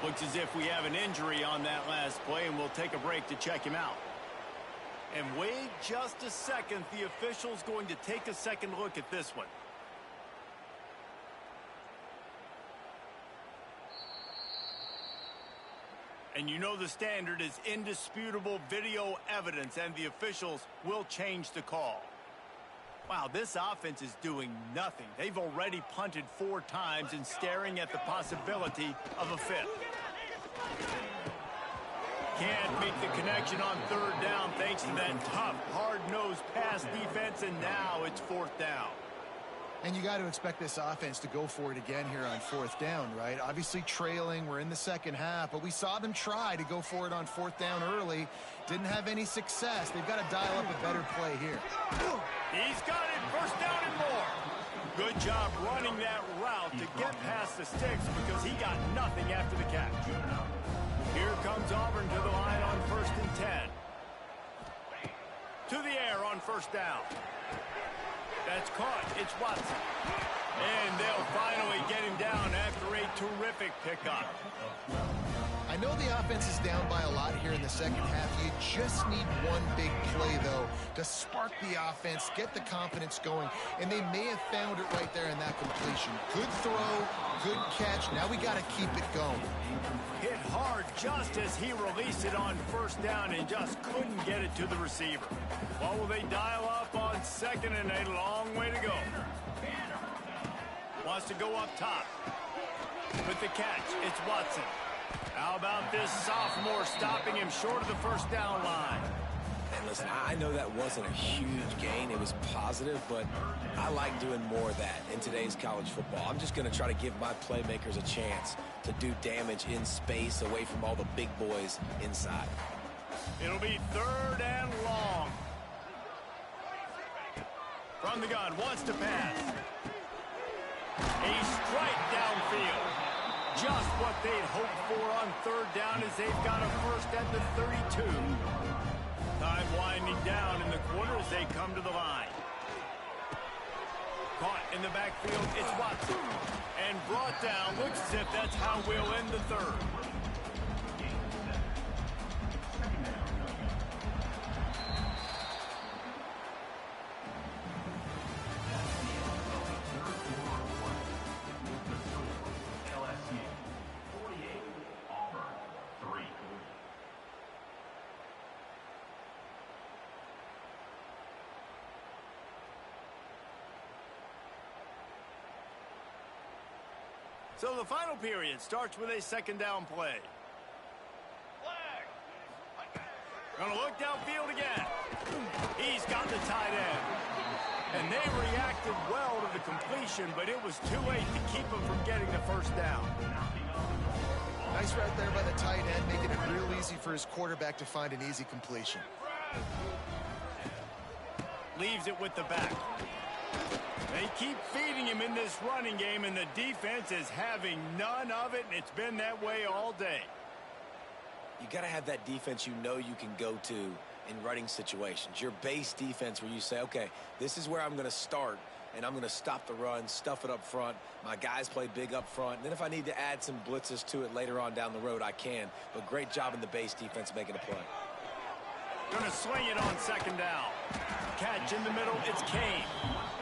Looks as if we have an injury on that last play, and we'll take a break to check him out. And wait just a second. The official's going to take a second look at this one. And you know the standard is indisputable video evidence, and the officials will change the call. Wow, this offense is doing nothing. They've already punted 4 times and staring at the possibility of a 5th. Can't make the connection on 3rd down thanks to that tough, hard-nosed pass defense, and now it's 4th down. And you got to expect this offense to go for it again here on 4th down, right? Obviously trailing, we're in the second half, but we saw them try to go for it on 4th down early. Didn't have any success. They've got to dial up a better play here. He's got it, 1st down and more. Good job running that route to get past the sticks because he got nothing after the catch. Here comes Auburn to the line on 1st and 10. To the air on 1st down. That's caught. It's Watson. And they'll finally get him down after a terrific pickup. I know the offense is down by a lot here in the second half. You just need one big play, though, to spark the offense, get the confidence going, and they may have found it right there in that completion. Good throw, good catch. Now we got to keep it going. Hit hard just as he released it on 1st down and just couldn't get it to the receiver. What will they dial up on 2nd and a long way to go? Wants to go up top. With the catch, it's Watson. How about this sophomore stopping him short of the 1st down line? And listen, I know that wasn't a huge gain. It was positive, but I like doing more of that in today's college football. I'm just going to try to give my playmakers a chance to do damage in space away from all the big boys inside. It'll be 3rd and long. From the gun, wants to pass. A strike downfield. Just what they'd hoped for on 3rd down as they've got a 1st at the 32. Time winding down in the quarter as they come to the line. Caught in the backfield, it's Watson. And brought down, looks as if that's how we'll end the 3rd. So the final period starts with a 2nd down play. Gonna look downfield again. He's got the tight end. And they reacted well to the completion, but it was too late to keep him from getting the 1st down. Nice route there by the tight end, making it real easy for his quarterback to find an easy completion. Leaves it with the back. They keep feeding him in this running game, and the defense is having none of it, and it's been that way all day. You got to have that defense you know you can go to in running situations. Your base defense where you say, okay, this is where I'm going to start, and I'm going to stop the run, stuff it up front. My guys play big up front. And then if I need to add some blitzes to it later on down the road, I can. But great job in the base defense making a play. Going to swing it on 2nd down. Catch in the middle, it's Kane.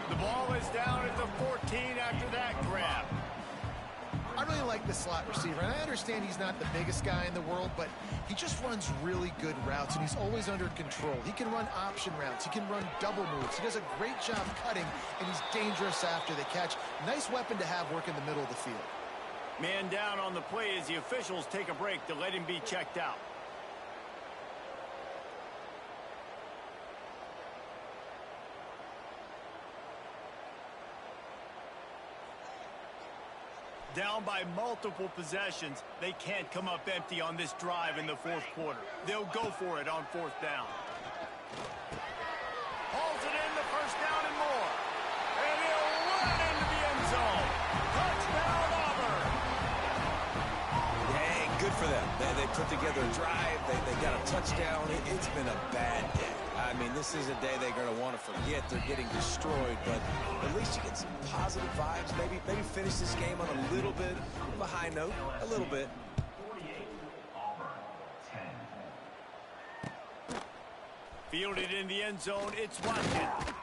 The ball is down at the 14 after that grab. I really like the slot receiver, and I understand he's not the biggest guy in the world, but he just runs really good routes, and he's always under control. He can run option routes. He can run double moves. He does a great job cutting, and he's dangerous after the catch. Nice weapon to have work in the middle of the field. Man down on the play as the officials take a break to let him be checked out. Down by multiple possessions, they can't come up empty on this drive in the 4th quarter. They'll go for it on 4th down. Hauls it in the 1st down and more. And he'll run into the end zone. Touchdown, Auburn. Hey, good for them. Yeah, they put together a drive. They got a touchdown. It's been a bad day. I mean, this is a day they're going to want to forget. They're getting destroyed, but at least you get some positive vibes. Maybe finish this game on a little bit of a high note, a little bit. Fielded in the end zone, it's Watkins.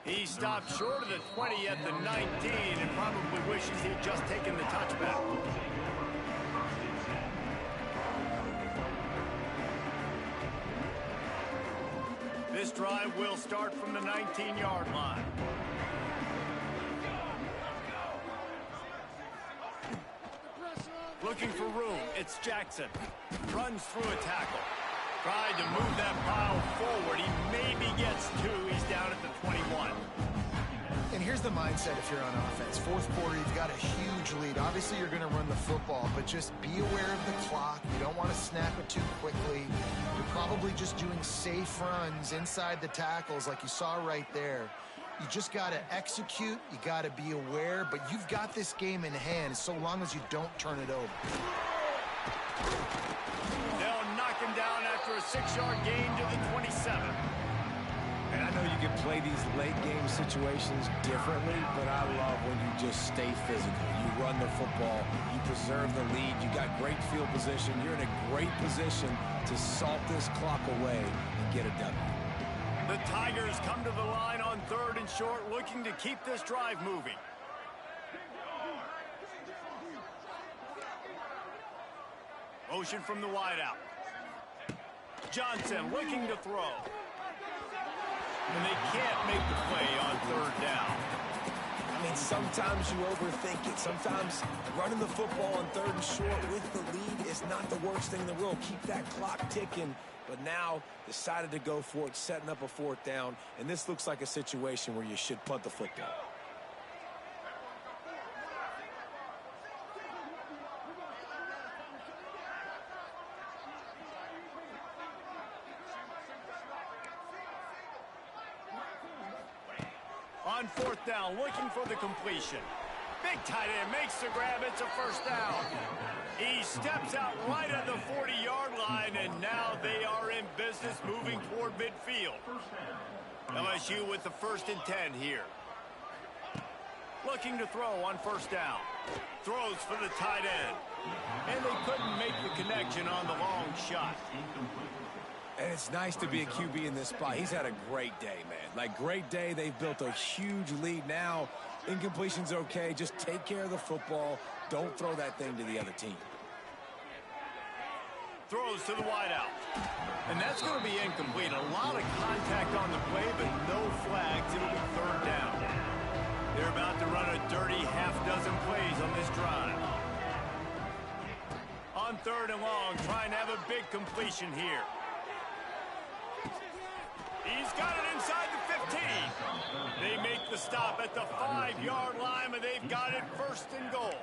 He stopped short of the 20 at the 19 and probably wishes he'd just taken the touchback. This drive will start from the 19-yard line. Looking for room, it's Jackson. Runs through a tackle. Tried to move that pile forward. He maybe gets two. He's down at the 21. And here's the mindset if you're on offense. Fourth quarter, you've got a huge lead. Obviously, you're going to run the football, but just be aware of the clock. You don't want to snap it too quickly. You're probably just doing safe runs inside the tackles like you saw right there. You just got to execute. You got to be aware, but you've got this game in hand so long as you don't turn it over. They'll knock him down after a 6-yard gain to the 27. And I know you can play these late-game situations differently, but I love when you just stay physical. You run the football. You preserve the lead. You got great field position. You're in a great position to salt this clock away and get a W. The Tigers come to the line on 3rd and short, looking to keep this drive moving. Motion from the wideout. Johnson looking to throw. And they can't make the play on 3rd down. I mean, sometimes you overthink it. Sometimes running the football on 3rd and short with the lead is not the worst thing in the world. Keep that clock ticking. But now decided to go for it, setting up a 4th down. And this looks like a situation where you should punt the football. On 4th down, looking for the completion. Big tight end makes the grab. It's a 1st down. He steps out right at the 40-yard line, and now they are in business moving toward midfield. LSU with the 1st and 10 here. Looking to throw on 1st down. Throws for the tight end. And they couldn't make the connection on the long shot. And it's nice to be a QB in this spot. He's had a great day, man. Like, great day. They've built a huge lead now. Incompletion's okay. Just take care of the football. Don't throw that thing to the other team. Throws to the wideout. And that's going to be incomplete. A lot of contact on the play, but no flags. It'll be 3rd down. They're about to run a dirty half-dozen plays on this drive. On 3rd and long, trying to have a big completion here. He's got it inside the 15. They make the stop at the 5-yard line, and they've got it 1st and goal.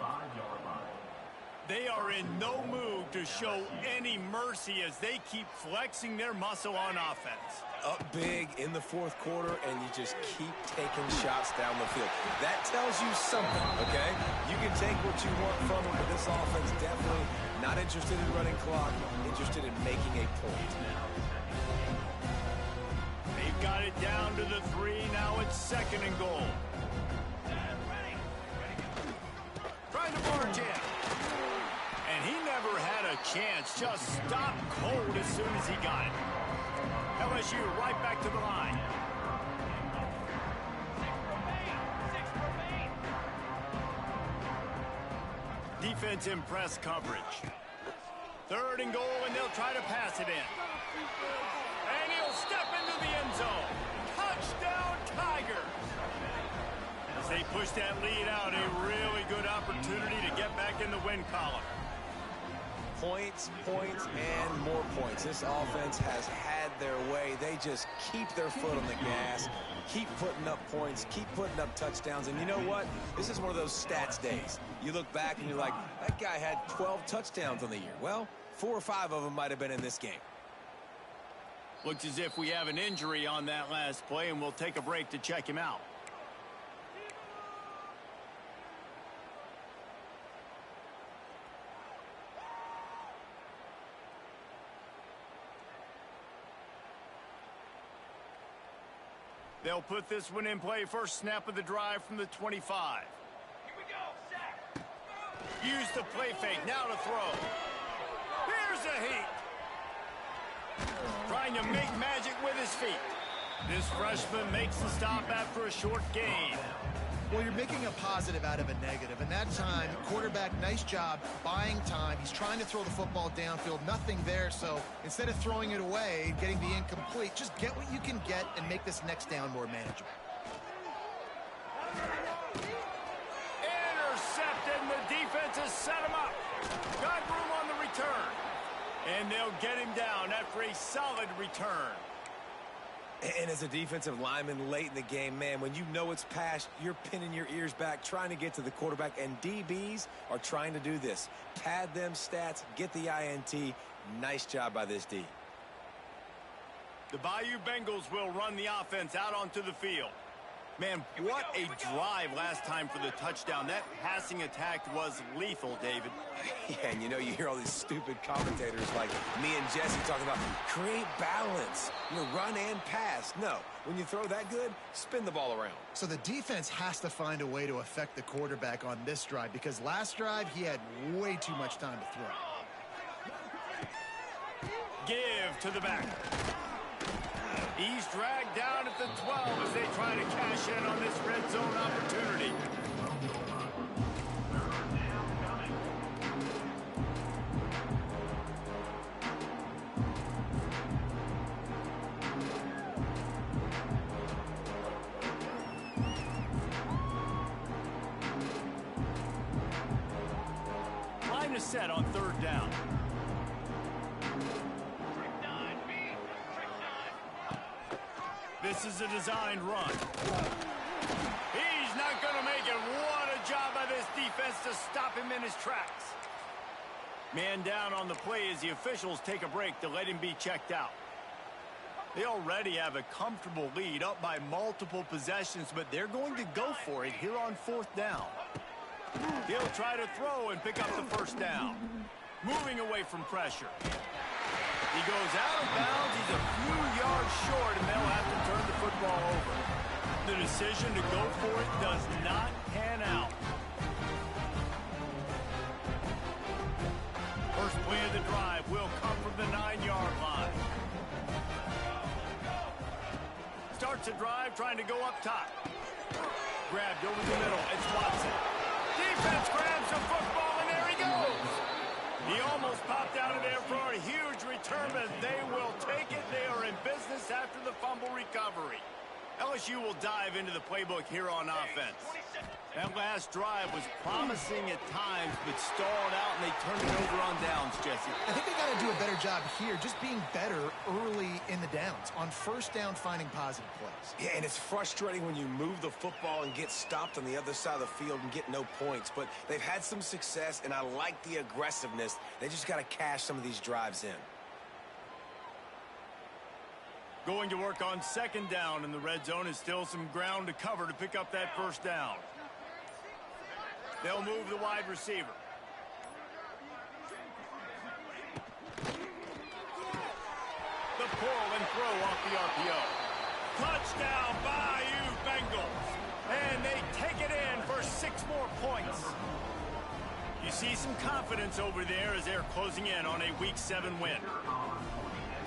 They are in no mood to show any mercy as they keep flexing their muscle on offense. Up big in the 4th quarter, and you just keep taking shots down the field. That tells you something, okay? You can take what you want from them, but this offense definitely not interested in running clock, interested in making a point. They've got it down to the 3. Now it's 2nd and goal. Trying to barge in. And he never had a chance. Just stopped cold as soon as he got it. LSU right back to the line. Defense in press coverage. 3rd and goal, and they'll try to pass it in. And he'll step into the end zone. Touchdown, Tigers. As they push that lead out, a really good opportunity to get back in the win column. Points, points, and more points. This offense has had their way. They just keep their foot on the gas, keep putting up points, keep putting up touchdowns. And you know what? This is one of those stats days. You look back and you're like, that guy had 12 touchdowns on the year. Well, 4 or 5 of them might have been in this game. Looks as if we have an injury on that last play, and we'll take a break to check him out. They'll put this one in play. First snap of the drive from the 25. Here we go, sack. Use the play fake. Now to throw. Here's a heat. Trying to make magic with his feet. This freshman makes the stop after a short gain. Well, you're making a positive out of a negative. And that time, quarterback, nice job buying time. He's trying to throw the football downfield. Nothing there. So instead of throwing it away, getting the incomplete, just get what you can get and make this next down more manageable. Intercepted, and the defense has set him up. Got room on the return. And they'll get him down after a solid return. And as a defensive lineman late in the game, man, when you know it's past, you're pinning your ears back, trying to get to the quarterback, and DBs are trying to do this. Pad them stats, get the INT. Nice job by this D. The Bayou Bengals will run the offense out onto the field. Man, what a drive last time for the touchdown. That passing attack was lethal, David. Yeah, and you know, you hear all these stupid commentators like me and Jesse talking about create balance, run and pass. No, when you throw that good, spin the ball around. So the defense has to find a way to affect the quarterback on this drive because last drive he had way too much time to throw. Give to the back. He's dragged down at the 12 as they try to cash in on this red zone opportunity. Line is set on third down. This is a designed run. He's not going to make it. What a job by this defense to stop him in his tracks. Man down on the play as the officials take a break to let him be checked out. They already have a comfortable lead up by multiple possessions, but they're going to go for it here on fourth down. He'll try to throw and pick up the first down. Moving away from pressure. He goes out of bounds. He's a few yards short, and they'll have to turn the football over. The decision to go for it does not pan out. First play of the drive will come from the 9-yard line. Starts a drive trying to go up top. Grabbed over the middle. It's Watson. Defense grabs the football, and there he goes. He almost popped out of there for a huge return, but they will take it. They are in business after the fumble recovery. LSU will dive into the playbook here on offense. That last drive was promising at times, but stalled out, and they turned it over on downs, Jesse. I think they got to do a better job here, just being better early in the downs. On first down, finding positive plays. Yeah, and it's frustrating when you move the football and get stopped on the other side of the field and get no points. But they've had some success, and I like the aggressiveness. They just got to cash some of these drives in. Going to work on second down in the red zone is still some ground to cover to pick up that first down. They'll move the wide receiver. The pull and throw off the RPO. Touchdown, Bayou Bengals. And they take it in for 6 more points. You see some confidence over there as they're closing in on a Week 7 win.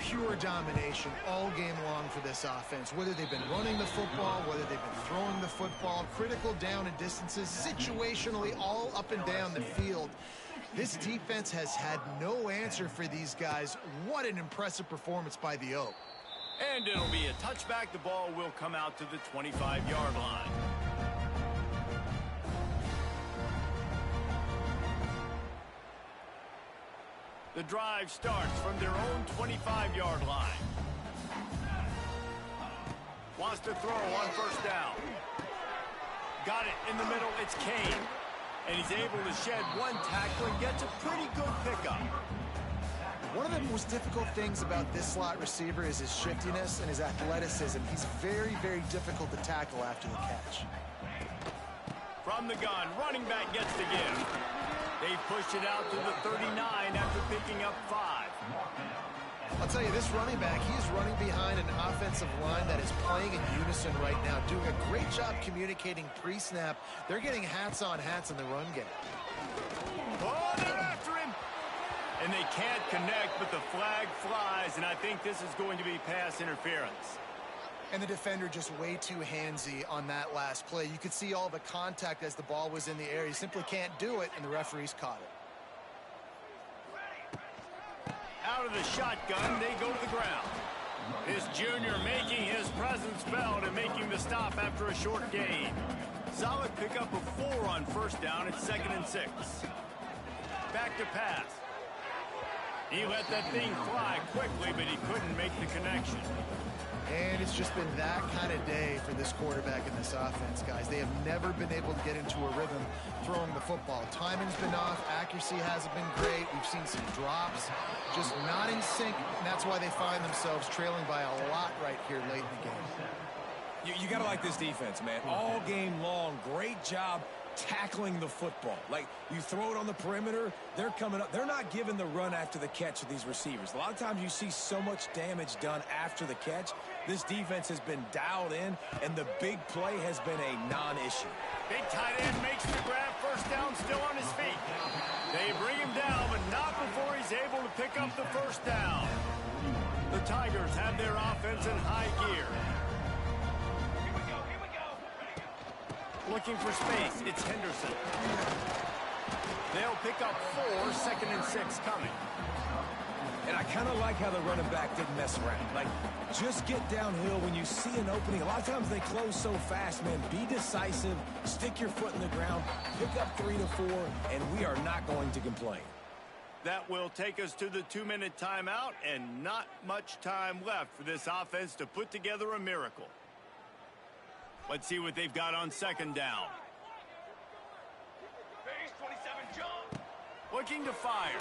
Pure domination all game long for this offense. Whether they've been running the football, whether they've been throwing the football, critical down and distances, situationally all up and down the field. This defense has had no answer for these guys. What an impressive performance by the Oak. And it'll be a touchback. The ball will come out to the 25-yard line. The drive starts from their own 25-yard line. Wants to throw on first down. Got it in the middle. It's Kane. And he's able to shed one tackle and gets a pretty good pickup. One of the most difficult things about this slot receiver is his shiftiness and his athleticism. He's very, very difficult to tackle after the catch. From the gun, running back gets the give. They push it out to the 39 after picking up 5. I'll tell you, this running back, he's running behind an offensive line that is playing in unison right now, doing a great job communicating pre-snap. They're getting hats on hats in the run game. Oh, they're after him. And they can't connect, but the flag flies, and I think this is going to be pass interference. And the defender just way too handsy on that last play. You could see all the contact as the ball was in the air. He simply can't do it, and the referees caught it. Out of the shotgun, they go to the ground. This junior making his presence felt and making the stop after a short gain. Solid pickup of 4 on first down. It's 2nd and 6. Back to pass. He let that thing fly quickly, but he couldn't make the connection. And it's just been that kind of day for this quarterback in this offense, guys. They have never been able to get into a rhythm throwing the football. Timing's been off. Accuracy hasn't been great. We've seen some drops, just not in sync, and that's why they find themselves trailing by a lot right here late in the game. You got to like this defense, man. All game long, great job tackling the football. Like, you throw it on the perimeter, they're coming up. They're not giving the run after the catch of these receivers. A lot of times you see so much damage done after the catch. This defense has been dialed in, and the big play has been a non-issue. Big tight end makes the grab. First down, still on his feet. They bring him down, but not before he's able to pick up the first down. The Tigers have their offense in high gear. Looking for space, it's Henderson. They'll pick up 4, 2nd and 6 coming. And I kind of like how the running back didn't mess around. Like, just get downhill when you see an opening. A lot of times they close so fast, man. Be decisive, stick your foot in the ground, pick up 3 to 4, and we are not going to complain. That will take us to the 2-minute timeout, and not much time left for this offense to put together a miracle. Let's see what they've got on 2nd down. Base 27 jump. Looking to fire.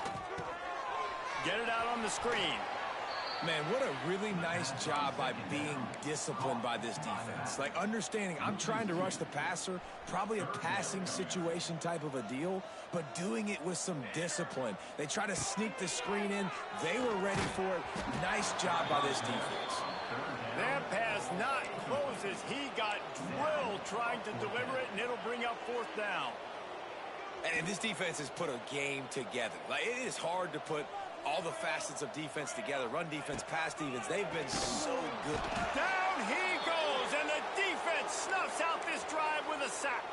Get it out on the screen. Man, what a really nice job by being disciplined by this defense. Like, understanding I'm trying to rush the passer, probably a passing situation type of a deal, but doing it with some discipline. They try to sneak the screen in. They were ready for it. Nice job by this defense. That pass not close as he got drilled trying to deliver it, and it'll bring up 4th down. And this defense has put a game together. Like, it is hard to put all the facets of defense together. Run defense, pass defense. They've been so good. Down he goes, and the defense snuffs out this drive with a sack.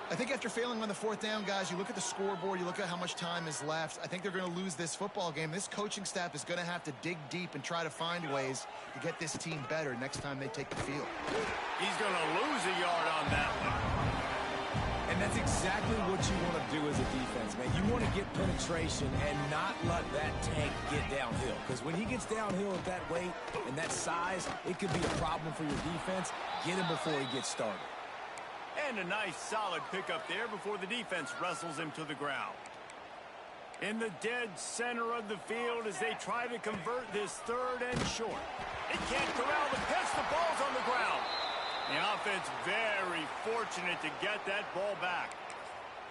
I think after failing on the 4th down, guys, you look at the scoreboard, you look at how much time is left. I think they're going to lose this football game. This coaching staff is going to have to dig deep and try to find ways to get this team better next time they take the field. He's going to lose a yard on that one. And that's exactly what you want to do as a defense, man. You want to get penetration and not let that tank get downhill. Because when he gets downhill at that weight and that size, it could be a problem for your defense. Get him before he gets started. And a nice solid pickup there before the defense wrestles him to the ground. In the dead center of the field as they try to convert this 3rd and short. They can't corral the pitch. The ball's on the ground. The offense very fortunate to get that ball back.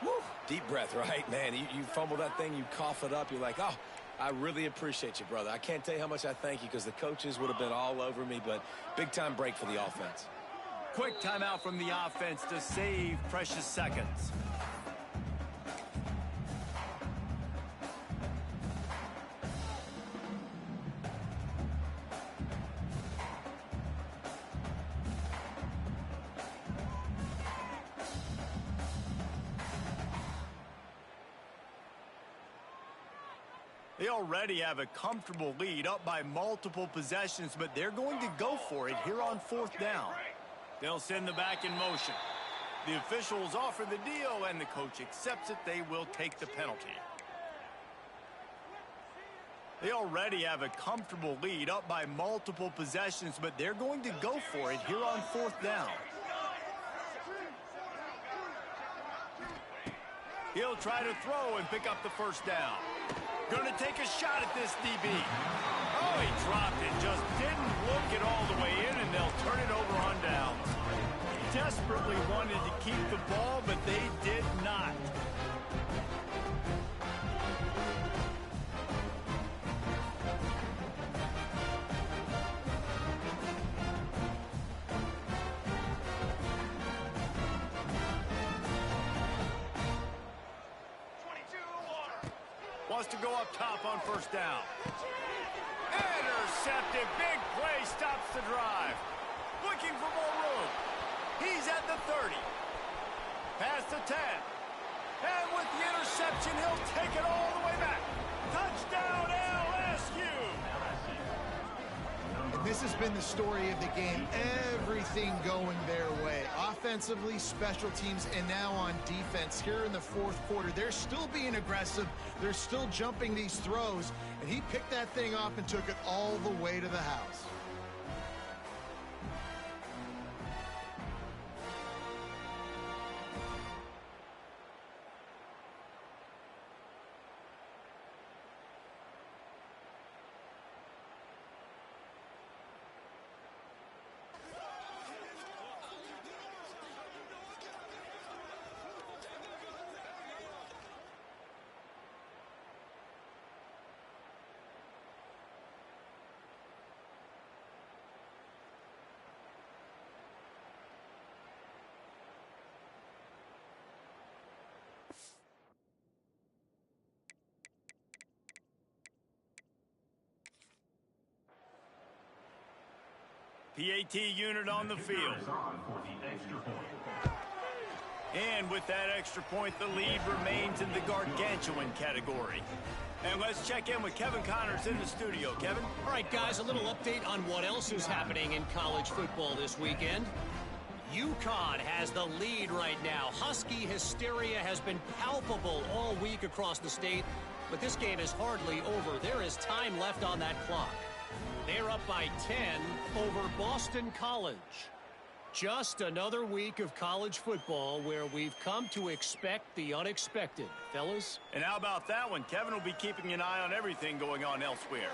Woo. Deep breath, right, man? You fumble that thing, you cough it up. You're like, oh, I really appreciate you, brother. I can't tell you how much I thank you because the coaches would have been all over me, but big-time break for the offense. Quick timeout from the offense to save precious seconds. They already have a comfortable lead up by multiple possessions, but they're going to go for it here on 4th down. They'll send the back in motion. The officials offer the deal, and the coach accepts it. They will take the penalty. They already have a comfortable lead up by multiple possessions, but they're going to go for it here on 4th down. He'll try to throw and pick up the first down. Going to take a shot at this DB. Oh, he dropped it. Just didn't look it all the way in, and they'll turn it over on down. Desperately wanted to keep the ball, but they did not. wants to go up top on first down. Intercepted. Big play stops the drive. Looking for more room. He's at the 30. Past the 10. And with the interception, he'll take it all the way back. Touchdown, LSU. And this has been the story of the game. Everything going their way. Offensively, special teams, and now on defense here in the fourth quarter. They're still being aggressive. They're still jumping these throws. And he picked that thing up and took it all the way to the house. PAT unit on the field. And with that extra point, the lead remains in the gargantuan category. And let's check in with Kevin Connors in the studio. Kevin? All right, guys, a little update on what else is happening in college football this weekend. UConn has the lead right now. Husky hysteria has been palpable all week across the state, but this game is hardly over. There is time left on that clock. They're up by 10 over Boston College. Just another week of college football where we've come to expect the unexpected, fellas. And how about that one? Kevin will be keeping an eye on everything going on elsewhere.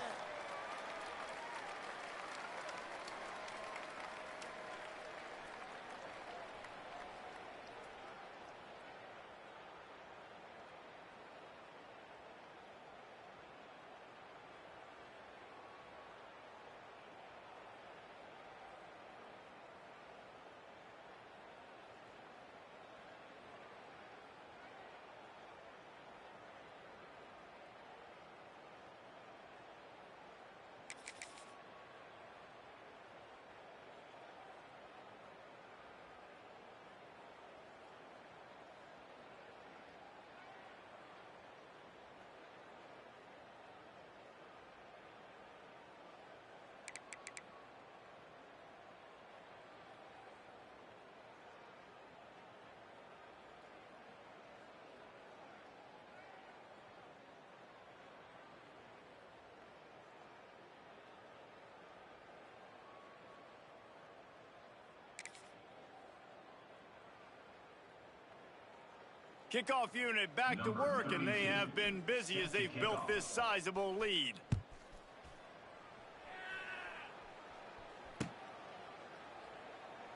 Kickoff unit back to work, and they have been busy as they've built this sizable lead.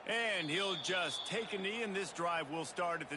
And he'll just take a knee, and this drive will start at the